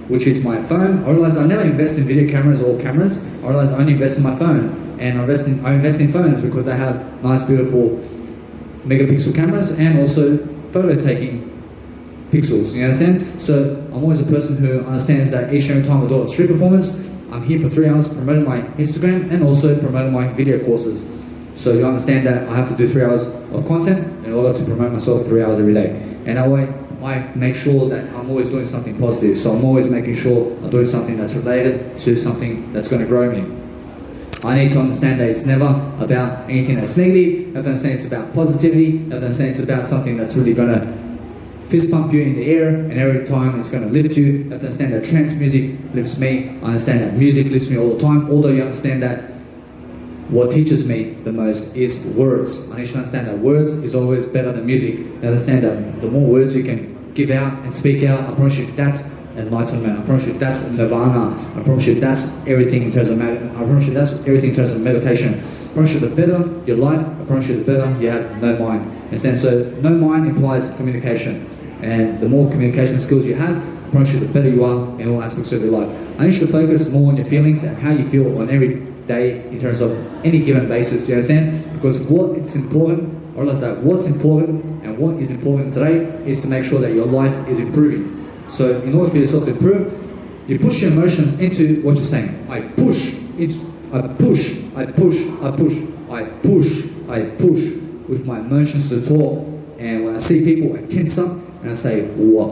which is my phone. I realize I never invest in video cameras or cameras. I realize I only invest in my phone. And I invest in phones because they have nice, beautiful megapixel cameras and also photo taking pixels, you understand? So I'm always a person who understands that each and every time I do a street performance, I'm here for 3 hours promoting my Instagram and also promoting my video courses. So you understand that I have to do 3 hours of content in order to promote myself 3 hours every day. And that way, I make sure that I'm always doing something positive. So I'm always making sure I'm doing something that's related to something that's going to grow me. I need to understand that it's never about anything that's negative. You have to understand it's about positivity. You have to understand it's about something that's really going to fist pump you in the air, and every time it's going to lift you. You have to understand that trance music lifts me. I understand that music lifts me all the time, although you understand that what teaches me the most is words. I need to understand that words is always better than music. You understand that the more words you can give out and speak out, I promise you that's enlightenment. I promise you that's nirvana. I promise you that's everything in terms of I promise you that's everything in terms of meditation. I promise you the better your life, I promise you the better you have no mind. In a sense, so no mind implies communication. And the more communication skills you have, I promise you the better you are in all aspects of your life. I need you to focus more on your feelings and how you feel on every day in terms of any given basis, you understand? Because what is important, or let's say what's important and what is important today is to make sure that your life is improving. So in order for yourself to improve, you push your emotions into what you're saying. I push, I push, I push, I push, I push, I push with my emotions to talk. And when I see people, I tense up and I say, what?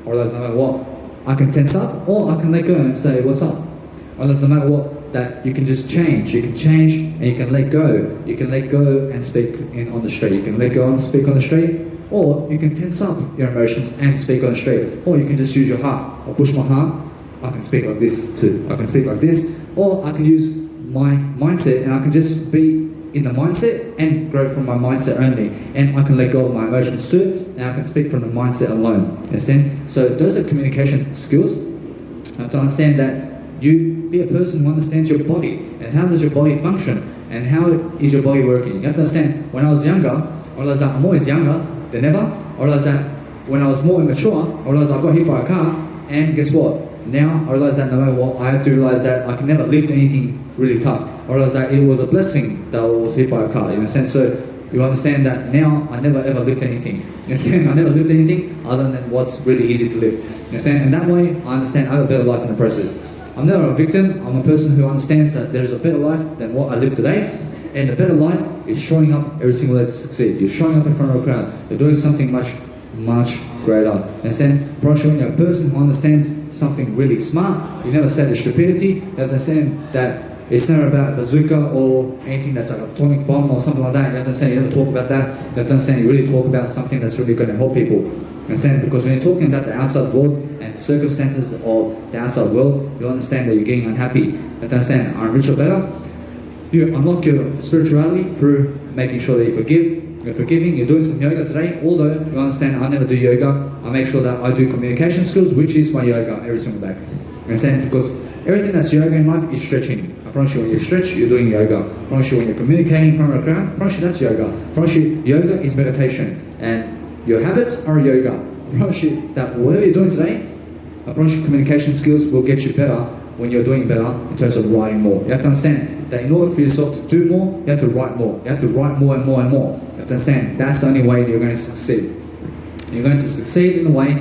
Or else no matter what, I can tense up or I can let go and say, what's up? Or else no matter what, that you can just change. You can change and you can let go. You can let go and speak on the street. You can let go and speak on the street. Or you can tense up your emotions and speak on the street. Or you can just use your heart. I'll push my heart. I can speak like this too. I can speak like this. Or I can use my mindset and I can just be in the mindset and grow from my mindset only. And I can let go of my emotions too. And I can speak from the mindset alone. Understand? So those are communication skills. You have to understand that you be a person who understands your body. And how does your body function? And how is your body working? You have to understand, when I was younger, I realized that I'm always younger than ever. I realized that when I was more immature, I realized I got hit by a car, and guess what? Now I realize that no matter what, I have to realize that I can never lift anything really tough. I realized that it was a blessing that I was hit by a car, you understand? So you understand that now I never ever lift anything. You understand? I never lift anything other than what's really easy to lift. You understand? And that way I understand I have a better life in the process. I'm never a victim. I'm a person who understands that there's a better life than what I live today. And the better life is showing up every single day to succeed. You're showing up in front of a crowd. You're doing something much, much greater. Understand? Probably when you're a person who understands something really smart, you never say the stupidity. You have to understand that it's never about bazooka or anything that's like an atomic bomb or something like that. You have to understand you never talk about that. You have to understand you really talk about something that's really going to help people. Understand? Because when you're talking about the outside world and circumstances of the outside world, you understand that you're getting unhappy. You have to understand, I'm rich or better. You unlock your spirituality through making sure that you forgive. You're forgiving, you're doing some yoga today, although you understand I never do yoga. I make sure that I do communication skills, which is my yoga every single day. Understand? Because everything that's yoga in life is stretching. I promise you, when you stretch, you're doing yoga. I promise you, when you're communicating in front of a crowd, I promise you, that's yoga. I promise you, yoga is meditation. And your habits are yoga. I promise you that whatever you're doing today, I promise you, communication skills will get you better when you're doing better in terms of writing more. You have to understand that in order for yourself to do more, you have to write more. You have to write more and more and more. You have to understand that's the only way that you're going to succeed. You're going to succeed in a way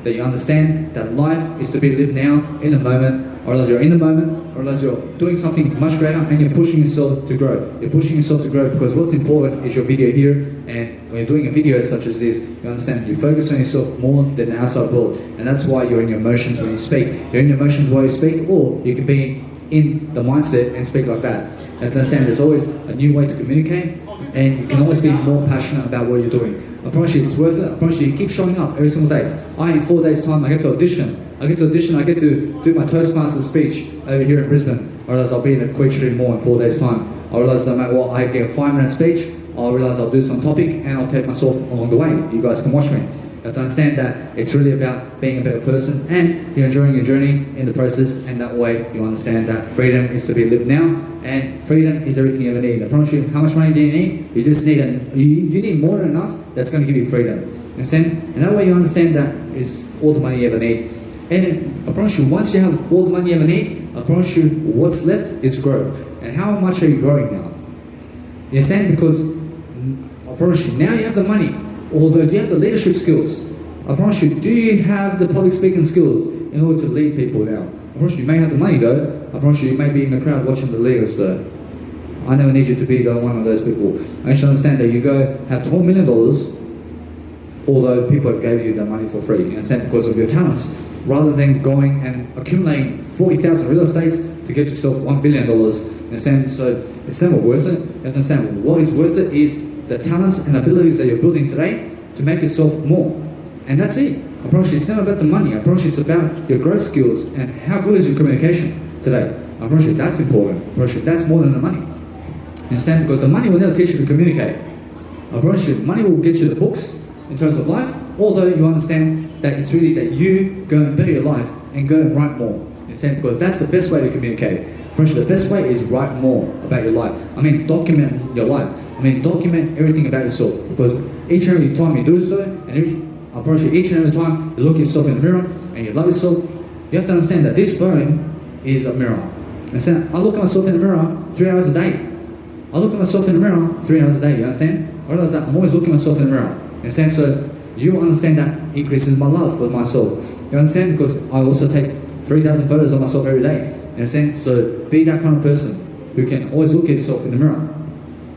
that you understand that life is to be lived now, in the moment, or else you're in the moment, or else you're doing something much greater and you're pushing yourself to grow. You're pushing yourself to grow because what's important is your video here, and when you're doing a video such as this, you understand you focus on yourself more than the outside world, and that's why you're in your emotions when you speak. You're in your emotions while you speak, or you can be in the mindset and speak like that. You have to understand there's always a new way to communicate, and you can always be more passionate about what you're doing. I promise you it's worth it. I promise you keep showing up every single day. In 4 days time I get to audition. I get to do my Toastmasters speech over here in Brisbane. I realise I'll be in a Queen Mall in 4 days time. I realise no matter what, I get a 5-minute speech. I realise I'll do some topic and I'll take myself along the way. You guys can watch me. You have to understand that it's really about being a better person and you're enjoying your journey in the process, and that way you understand that freedom is to be lived now, and freedom is everything you ever need. I promise you, how much money do you need? You just need you need more than enough that's going to give you freedom. You understand? And that way you understand that is all the money you ever need. And I promise you, once you have all the money you ever need, I promise you what's left is growth. And how much are you growing now? You understand? Because I promise you, now you have the money. Although, do you have the leadership skills? I promise you, do you have the public speaking skills in order to lead people now? I promise you may have the money though. I promise you may be in the crowd watching the leaders though. I never need you to be one of those people. I should understand that you go have $12 million, although people have gave you the money for free. You understand? Because of your talents. Rather than going and accumulating 40,000 real estates to get yourself $1 billion. You understand? So it's never worth it. You have to understand what is worth it is the talents and abilities that you're building today to make yourself more. And that's it. I promise you, it's never about the money. I promise you, it's about your growth skills and how good is your communication today. I promise you, that's important. I promise you, that's more than the money. You understand? Because the money will never teach you to communicate. I promise you, money will get you the books in terms of life, although you understand that it's really that you go and better your life and go and write more. You understand? Because that's the best way to communicate. I promise you, the best way is write more about your life. I mean, document your life. I mean, document everything about yourself. Because each and every time you do so, and I promise you, each and every time you look yourself in the mirror and you love yourself, you have to understand that this phone is a mirror. Understand? I look at myself in the mirror 3 hours a day. I look at myself in the mirror 3 hours a day. You understand? I realize that I'm always looking at myself in the mirror. You understand? So you understand that increases my love for myself. You understand? Because I also take 3,000 photos of myself every day. You understand? So be that kind of person who can always look at yourself in the mirror.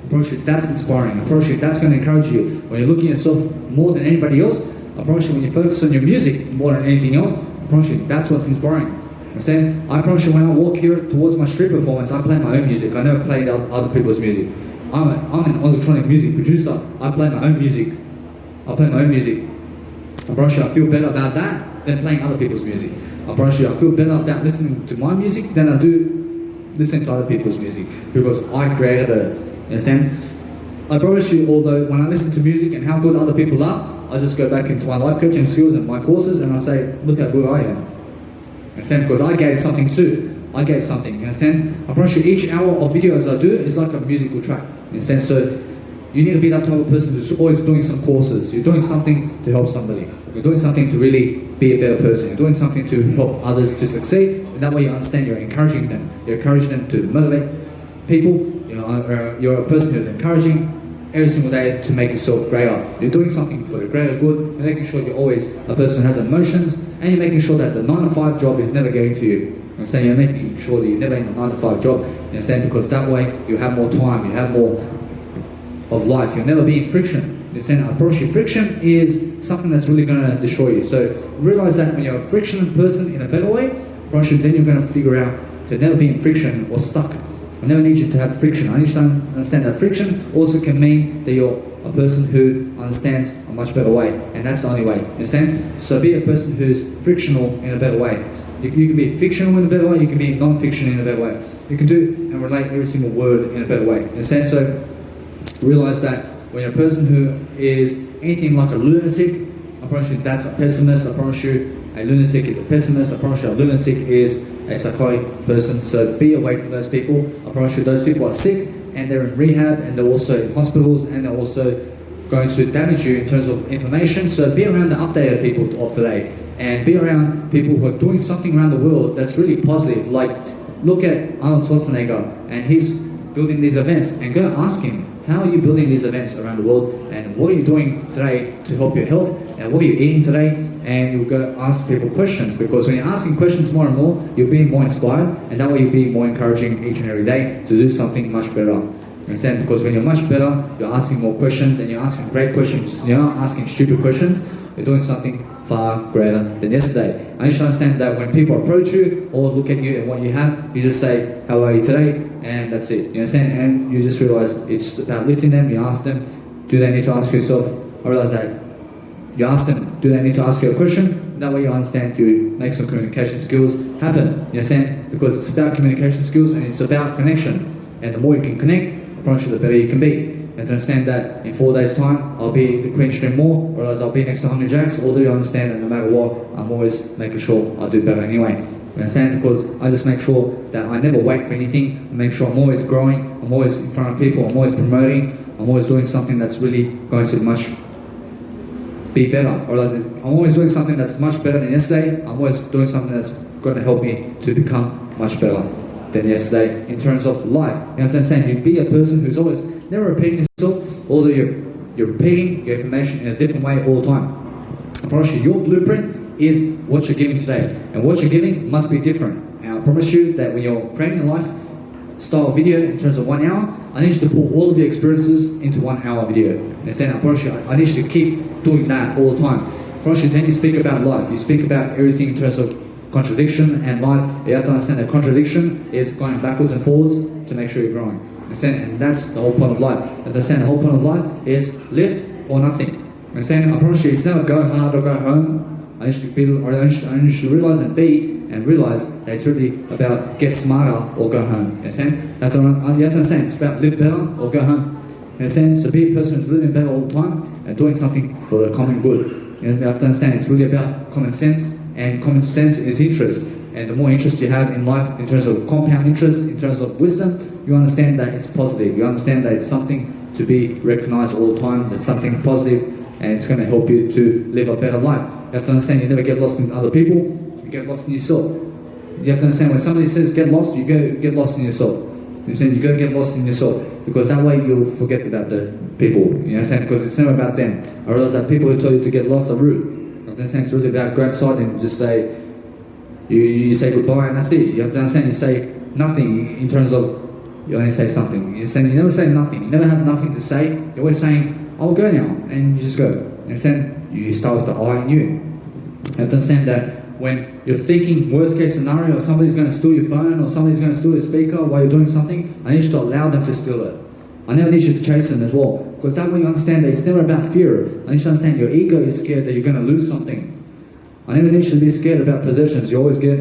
I promise you, that's inspiring. I promise you, that's going to encourage you. When you're looking at yourself more than anybody else, I promise you, when you focus on your music more than anything else, I promise you, that's what's inspiring. Understand? I promise you, when I walk here towards my street performance, I play my own music. I never play other people's music. I'm an electronic music producer. I play my own music. I play my own music. I promise you, I feel better about that than playing other people's music. I promise you, I feel better about listening to my music than I do listening to other people's music, because I created it. You understand? I promise you, although when I listen to music and how good other people are, I just go back into my life coaching skills and my courses and I say, look how good I am. You understand? Because I gave something too. I gave something. You understand? I promise you, each hour of videos I do is like a musical track. You understand? So you need to be that type of person who's always doing some courses. You're doing something to help somebody. You're doing something to really be a better person. You're doing something to help others to succeed. And that way you understand you're encouraging them. You're encouraging them to motivate people. You're a person who's encouraging every single day to make yourself greater. You're doing something for the greater good. You're making sure you're always a person who has emotions, and you're making sure that the 9 to 5 job is never getting to you. You understand? You're making sure that you're never in a 9 to 5 job. You understand? Because that way you have more time, you have more of life. You'll never be in friction. You understand? I promise you, friction is something that's really going to destroy you. So realize that when you're a friction person in a better way, I promise you, then you're going to figure out to never be in friction or stuck. I never need you to have friction. I need you to understand that friction also can mean that you're a person who understands a much better way, and that's the only way. You understand? So be a person who's frictional in a better way. You can be fictional in a better way, you can be non-fiction in a better way. You can do and relate every single word in a better way. In a sense, so realize that when you're a person who is anything like a lunatic, I promise you that's a pessimist. I promise you a lunatic is a pessimist. I promise you a lunatic is a psychotic person. So be away from those people. I promise you those people are sick and they're in rehab and they're also in hospitals and they're also going to damage you in terms of information. So be around the updated people of today and be around people who are doing something around the world that's really positive. Like look at Arnold Schwarzenegger and he's building these events, and go ask him, how are you building these events around the world and what are you doing today to help your health and what are you eating today? And you'll go ask people questions, because when you're asking questions more and more, you'll be more inspired, and that way you'll be more encouraging each and every day to do something much better. You understand? Because when you're much better, you're asking more questions and you're asking great questions. You're not asking stupid questions. You're doing something far greater than yesterday. I need to understand that when people approach you or look at you and what you have, you just say, how are you today? And that's it. You understand? And you just realize it's about lifting them. You ask them, do they need to ask yourself? I realize that you ask them, do they need to ask you a question? That way you understand, you make some communication skills happen. You understand? Because it's about communication skills and it's about connection. And the more you can connect, I promise you the better you can be. And to understand that in 4 days' time, I'll be the Queen Stream more, or else I'll be next to Hungry Jacks, although you understand that no matter what, I'm always making sure I'll do better anyway. You understand? Because I just make sure that I never wait for anything. I make sure I'm always growing, I'm always in front of people, I'm always promoting, I'm always doing something that's really going to be better. Or else I'm always doing something that's much better than yesterday. I'm always doing something that's going to help me to become much better than yesterday in terms of life. You have to understand, you be a person who's always never repeating yourself, although you're repeating your information in a different way all the time. I promise you, your blueprint is what you're giving today, and what you're giving must be different. And I promise you that when you're creating a lifestyle video in terms of 1 hour, I need you to put all of your experiences into 1 hour video. Understand? I promise you, I need you to keep doing that all the time. I promise you, then you speak about life, you speak about everything in terms of contradiction and life. You have to understand that contradiction is going backwards and forwards to make sure you're growing. Understand? And that's the whole point of life. Understand the whole point of life is lift or nothing. Understand? I promise you, it's never go hard or go home. I need you to realize and realize that it's really about get smarter or go home. Understand? You have to understand it's about live better or go home. Understand? So be a person who's living better all the time and doing something for the common good. You have to understand it's really about common sense, and common sense is interest. And the more interest you have in life, in terms of compound interest, in terms of wisdom, you understand that it's positive. You understand that it's something to be recognized all the time. It's something positive, and it's going to help you to live a better life. You have to understand you never get lost in other people, you get lost in yourself. You have to understand when somebody says get lost, you go get lost in yourself. You understand? You go get lost in yourself, because that way you'll forget about the people. You understand? Because it's never about them. I realize that people who tell you to get lost are rude. You understand? It's really about go outside and just say, you say goodbye and that's it. You have to understand you say nothing in terms of, you only say something. You never say nothing. You never have nothing to say. You're always saying, I'll go now, and you just go. You understand? You start with the I and you. You have to understand that when you're thinking worst case scenario, or somebody's going to steal your phone, or somebody's going to steal your speaker while you're doing something, I need you to allow them to steal it. I never need you to chase them as well, because that way you understand that it's never about fear. I need you to understand your ego is scared that you're going to lose something. I never need you to be scared about possessions. You always get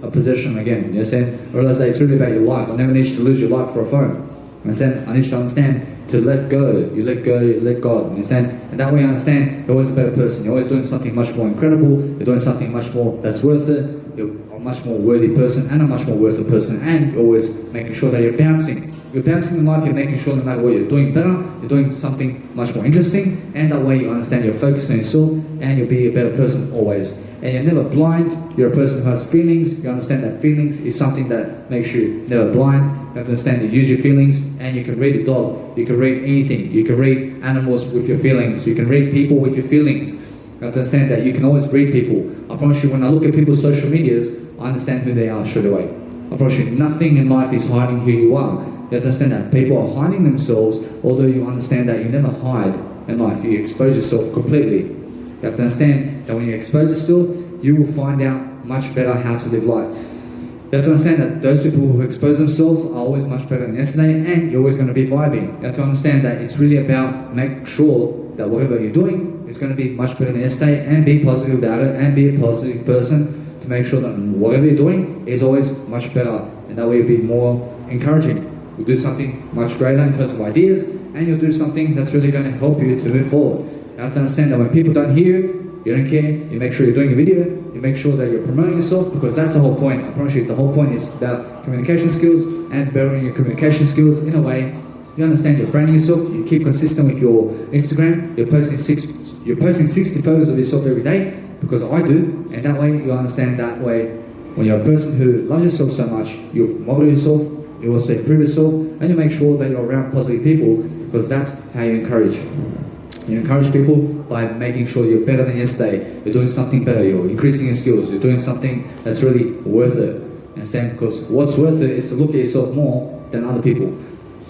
a possession again. You understand? I realize that it's really about your life. I never need you to lose your life for a phone. You understand? I need you to understand to let go. You let go, you let God. You understand? And that way you understand you're always a better person. You're always doing something much more incredible. You're doing something much more that's worth it. You're a much more worthy person and a much more worth it person. And you're always making sure that you're bouncing. You're bouncing in life, you're making sure no matter what you're doing better, you're doing something much more interesting, and that way you understand you're focused on yourself, and you'll be a better person always. And you're never blind, you're a person who has feelings, you understand that feelings is something that makes you never blind. You have to understand you use your feelings, and you can read a dog, you can read anything, you can read animals with your feelings, you can read people with your feelings. You have to understand that you can always read people. I promise you, when I look at people's social medias, I understand who they are straight away. I promise you, nothing in life is hiding who you are. You have to understand that people are hiding themselves, although you understand that you never hide in life. You expose yourself completely. You have to understand that when you expose yourself, you will find out much better how to live life. You You have to understand that those people who expose themselves are always much better than yesterday, and you're always going to be vibing. You have to understand that it's really about make sure that whatever you're doing is going to be much better than yesterday, and be positive about it, and be a positive person to make sure that whatever you're doing is always much better, and that way you'll be more encouraging. You'll do something much greater in terms of ideas, and you'll do something that's really going to help you to move forward. You have to understand that when people don't hear you don't care, you make sure you're doing a video, you make sure that you're promoting yourself, because that's the whole point. I promise you, the whole point is about communication skills and bettering your communication skills in a way. You understand you're branding yourself, you keep consistent with your Instagram, you're posting 60 photos of yourself every day, because I do, and that way you understand that way when you're a person who loves yourself so much, you model yourself, you also improve yourself, and you make sure that you're around positive people, because that's how you encourage. You encourage people by making sure you're better than yesterday, you're doing something better, you're increasing your skills, you're doing something that's really worth it. Understand? Because what's worth it is to look at yourself more than other people.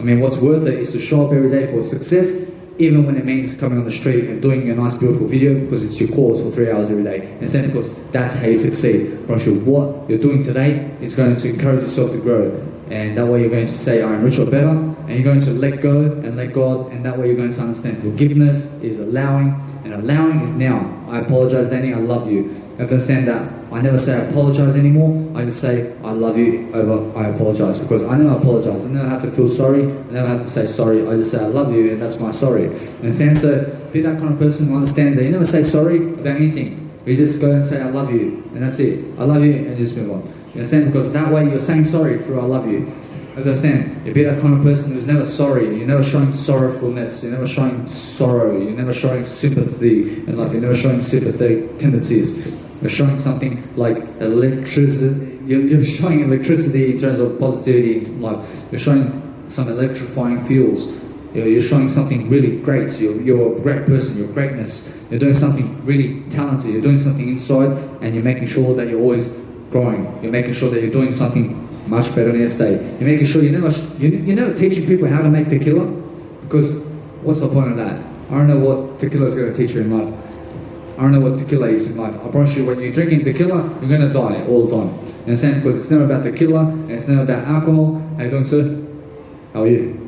I mean, what's worth it is to show up every day for success, even when it means coming on the street and doing a nice, beautiful video, because it's your cause for 3 hours every day. Understand? Because that's how you succeed. I promise you, what you're doing today is going to encourage yourself to grow. And that way you're going to say, I am rich or better, and you're going to let go and let God, and that way you're going to understand forgiveness is allowing, and allowing is now. I apologize, Danny, I love you. You have to understand that I never say I apologize anymore, I just say I love you over I apologize, because I never apologize, I never have to feel sorry, I never have to say sorry, I just say I love you, and that's my sorry. Understand? So be that kind of person who understands that you never say sorry about anything. You just go and say I love you, and that's it. I love you, and just move on. You understand? Because that way you're saying sorry through I love you. As I understand, you be that kind of person who's never sorry, you're never showing sorrowfulness, you're never showing sorrow, you're never showing sympathy in life, you're never showing sympathetic tendencies. You're showing something like electricity, you're showing electricity in terms of positivity in life. You're showing some electrifying feels. You're showing something really great. You're a great person, you're greatness. You're doing something really talented, you're doing something inside, and you're making sure that you're always growing. You're making sure that you're doing something much better than yesterday. You're making sure you're never teaching people how to make tequila, because what's the point of that? I don't know what tequila is going to teach you in life. I don't know what tequila is in life. I promise you, when you're drinking tequila, you're going to die all the time. You understand? Because it's never about tequila, and it's never about alcohol. How you doing, sir? How are you?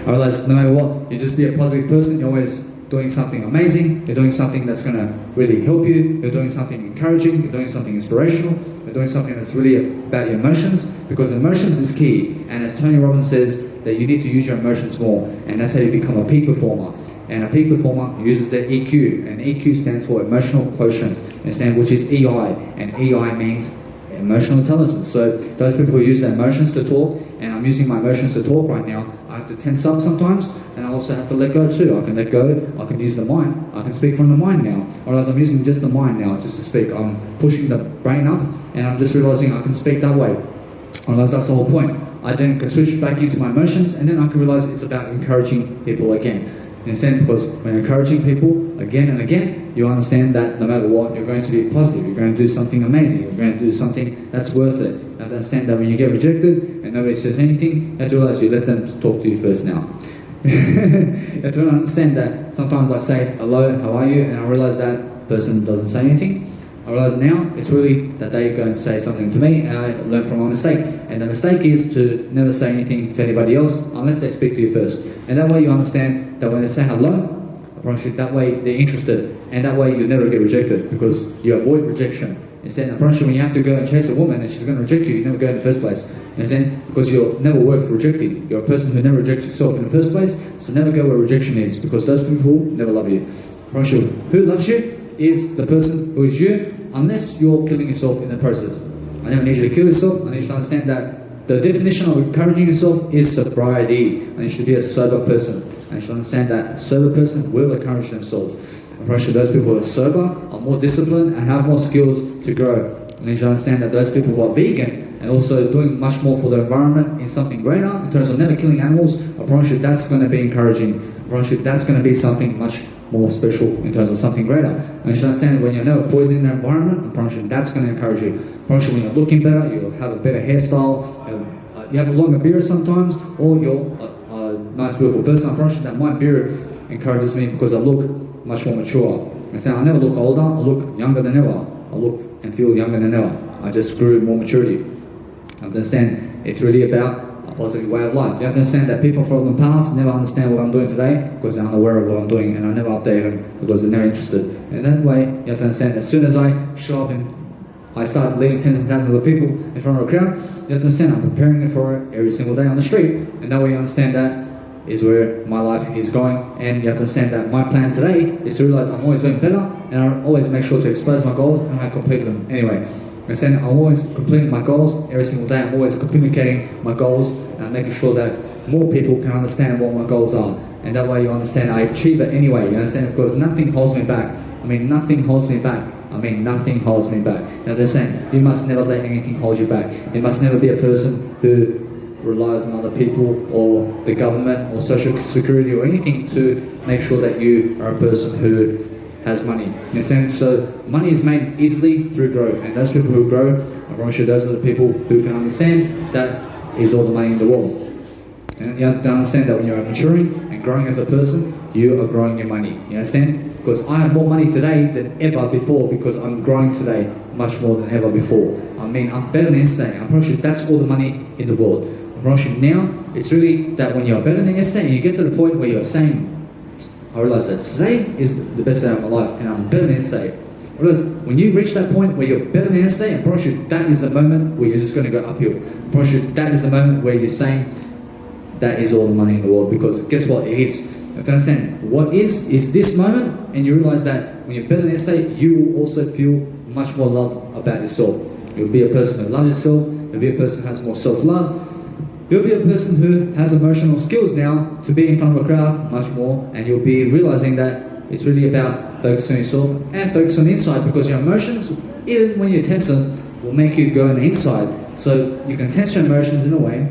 I realize no matter what, you just be a positive person. You're always doing something amazing, you're doing something that's going to really help you, you're doing something encouraging, you're doing something inspirational, you're doing something that's really about your emotions, because emotions is key. And as Tony Robbins says, that you need to use your emotions more, and that's how you become a peak performer. And a peak performer uses the EQ, and EQ stands for emotional quotient, which is EI, and EI means emotional intelligence. So those people who use their emotions to talk, and I'm using my emotions to talk right now, I have to tense up sometimes, and I also have to let go too. I can let go, I can use the mind, I can speak from the mind now. Whereas I'm using just the mind now, just to speak. I'm pushing the brain up, and I'm just realizing I can speak that way. Whereas that's the whole point. I then can switch back into my emotions, and then I can realize it's about encouraging people again. You understand? Because when you're encouraging people again and again, you understand that no matter what, you're going to be positive, you're going to do something amazing, you're going to do something that's worth it. You have to understand that when you get rejected and nobody says anything, you have to realize you let them talk to you first now. You have to understand that sometimes I say, hello, how are you? And I realize that person doesn't say anything. I realize now it's really that they go and say something to me, and I learn from my mistake. And the mistake is to never say anything to anybody else unless they speak to you first. And that way you understand that when they say hello, I promise you, that way they're interested. And that way you never get rejected, because you avoid rejection. Instead, I promise you, when you have to go and chase a woman and she's going to reject you, you never go in the first place. You understand? Because you'll never work for rejecting. You're a person who never rejects yourself in the first place, so never go where rejection is, because those people never love you. I promise you, who loves you is the person who is you, unless you're killing yourself in the process. I never need you to kill yourself. I need you to understand that the definition of encouraging yourself is sobriety. And you should be a sober person. And you should understand that a sober person will encourage themselves. I promise you, those people who are sober are more disciplined and have more skills to grow. And you should understand that those people who are vegan and also doing much more for the environment in something greater, in terms of never killing animals, I promise you that's going to be encouraging. I promise you that's going to be something much more special in terms of something greater. And you should understand, when you're never poisoning the environment, I promise you that's going to encourage you. I promise you, when you're looking better, you'll have a better hairstyle, you have a longer beard sometimes, or you're a nice beautiful person. I promise you that my beard encourages me, because I look much more mature. I never look older, I look younger than ever. I look and feel younger than ever. I just grew more maturity. You understand? It's really about a positive way of life. You have to understand that people from the past never understand what I'm doing today because they're unaware of what I'm doing, and I never update them because they're never interested. And that way, you have to understand that as soon as I show up and I start leading tens and thousands of people in front of a crowd, you have to understand I'm preparing for it every single day on the street. And that way you understand that is where my life is going. And you have to understand that my plan today is to realize I'm always doing better, and I always make sure to expose my goals and I complete them anyway. Understand, I'm always completing my goals every single day. I'm always communicating my goals and making sure that more people can understand what my goals are. And that way you understand I achieve it anyway. You understand? Because nothing holds me back. Nothing holds me back. Nothing holds me back. Now they're saying you must never let anything hold you back. You must never be a person who relies on other people or the government or social security or anything to make sure that you are a person who has money. You understand? So money is made easily through growth, and those people who grow, I promise you, those are the people who can understand that is all the money in the world. And you have to understand that when you're maturing and growing as a person, you are growing your money. You understand? Because I have more money today than ever before because I'm growing today much more than ever before. I'm better than yesterday. I promise you that's all the money in the world. I promise you now, it's really that when you're better than yesterday and you get to the point where you're saying, I realize that today is the best day of my life and I'm better than yesterday. I realize when you reach that point where you're better than yesterday, I promise you that is the moment where you're just going to go uphill. I promise you that is the moment where you're saying that is all the money in the world, because guess what? It is. You have to understand what is this moment, and you realize that when you're better than yesterday, you will also feel much more loved about yourself. You'll be a person who loves yourself. You'll be a person who has more self-love. You'll be a person who has emotional skills now to be in front of a crowd much more, and you'll be realizing that it's really about focusing on yourself and focus on the inside, because your emotions, even when you're tense, will make you go on the inside. So you can tense your emotions in a way,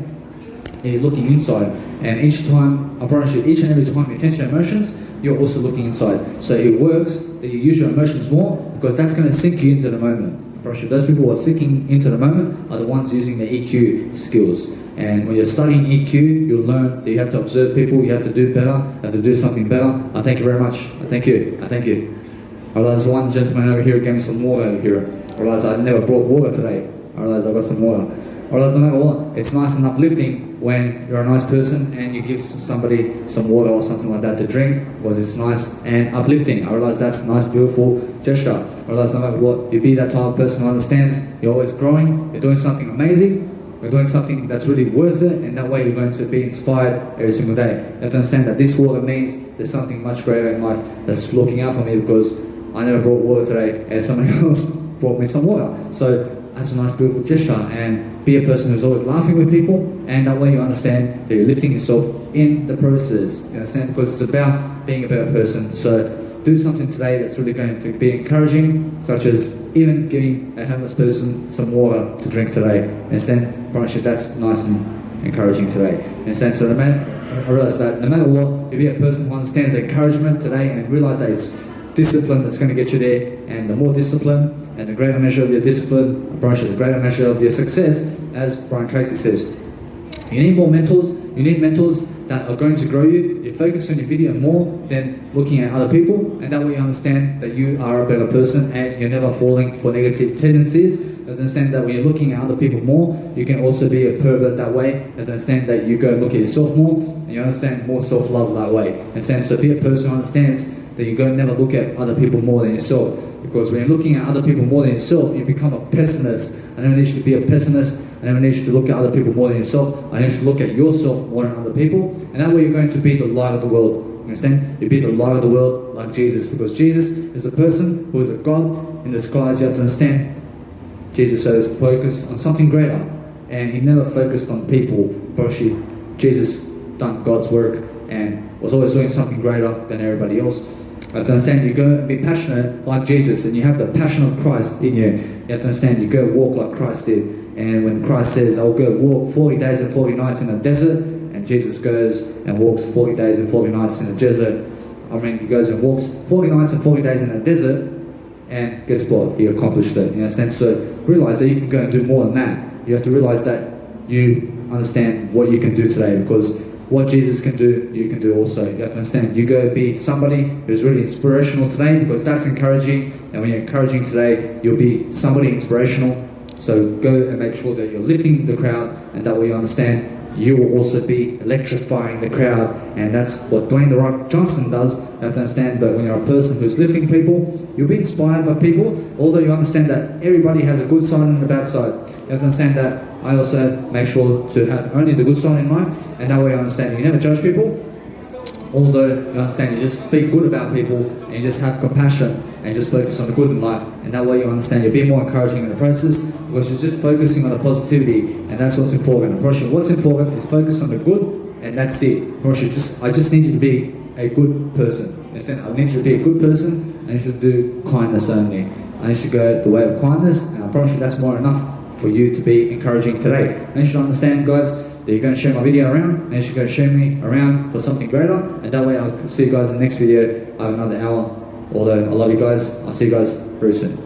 and you're looking inside. And each time, I promise you, each and every time you tense your emotions, you're also looking inside. So it works that you use your emotions more, because that's going to sink you into the moment. I promise you, those people who are sinking into the moment are the ones using their EQ skills. And when you're studying EQ, you'll learn that you have to observe people, you have to do better, you have to do something better. I thank you very much. I thank you. I thank you. I realize one gentleman over here gave me some water over here. I realize I never brought water today. I realize I got some water. I realize no matter what, it's nice and uplifting when you're a nice person and you give somebody some water or something like that to drink, because it's nice and uplifting. I realize that's a nice, beautiful gesture. I realize no matter what, you be that type of person who understands you're always growing, you're doing something amazing, you're doing something that's really worth it, and that way you're going to be inspired every single day. You have to understand that this water means there's something much greater in life that's looking out for me, because I never brought water today and somebody else brought me some water. So that's a nice, beautiful gesture. And be a person who's always laughing with people, and that way you understand that you're lifting yourself in the process. You understand? Because it's about being a better person. So do something today that's really going to be encouraging, such as even giving a homeless person some water to drink today. Understand? I promise you that's nice and encouraging today. Understand? So I realize that no matter what, you be a person who understands encouragement today and realize that it's discipline that's going to get you there, and the more discipline and the greater measure of your discipline, I promise you, the greater measure of your success, as Brian Tracy says. You need more mentors. You need mentors that are going to grow you. You focus on your video more than looking at other people, and that way you understand that you are a better person and you're never falling for negative tendencies. You understand that when you're looking at other people more, you can also be a pervert that way. You understand that you go and look at yourself more, and you understand more self-love that way. Understand? So be a person who understands that you go and never look at other people more than yourself. Because when you're looking at other people more than yourself, you become a pessimist. I never need you to be a pessimist. I never need you to look at other people more than yourself. I need you to look at yourself more than other people. And that way you're going to be the light of the world. Understand? You be the light of the world like Jesus. Because Jesus is a person who is a God in the skies. You have to understand. Jesus is focused on something greater. And he never focused on people. Jesus done God's work and was always doing something greater than everybody else. You have to understand, you go and be passionate like Jesus, and you have the passion of Christ in you. You have to understand, you go walk like Christ did. And when Christ says, I'll go walk 40 days and 40 nights in the desert, and Jesus goes and walks 40 days and 40 nights in the desert. He goes and walks 40 nights and 40 days in the desert, and guess what? He accomplished it. You understand? So realize that you can go and do more than that. You have to realize that you understand what you can do today, because what Jesus can do, you can do also. You have to understand, you go be somebody who's really inspirational today, because that's encouraging. And when you're encouraging today, you'll be somebody inspirational. So go and make sure that you're lifting the crowd, and that way you understand you will also be electrifying the crowd, and that's what Dwayne The Rock Johnson does. You have to understand that when you're a person who's lifting people, you'll be inspired by people, although you understand that everybody has a good side and a bad side. You have to understand that I also make sure to have only the good side in life, and that way you understand you never judge people, although you understand you just speak good about people, and you just have compassion and just focus on the good in life, and that way you understand you'll be more encouraging in the process because you're just focusing on the positivity, and that's what's important. What's important is focus on the good, and that's it. I just need you to be a good person. Understand? I need you to be a good person, and you should do kindness only. And you should go the way of kindness, and I promise you that's more enough for you to be encouraging today. And you should understand, guys, that you're going to share my video around, and you should go share me around for something greater, and that way I'll see you guys in the next video. I have another hour. Although I love you guys, I'll see you guys very soon.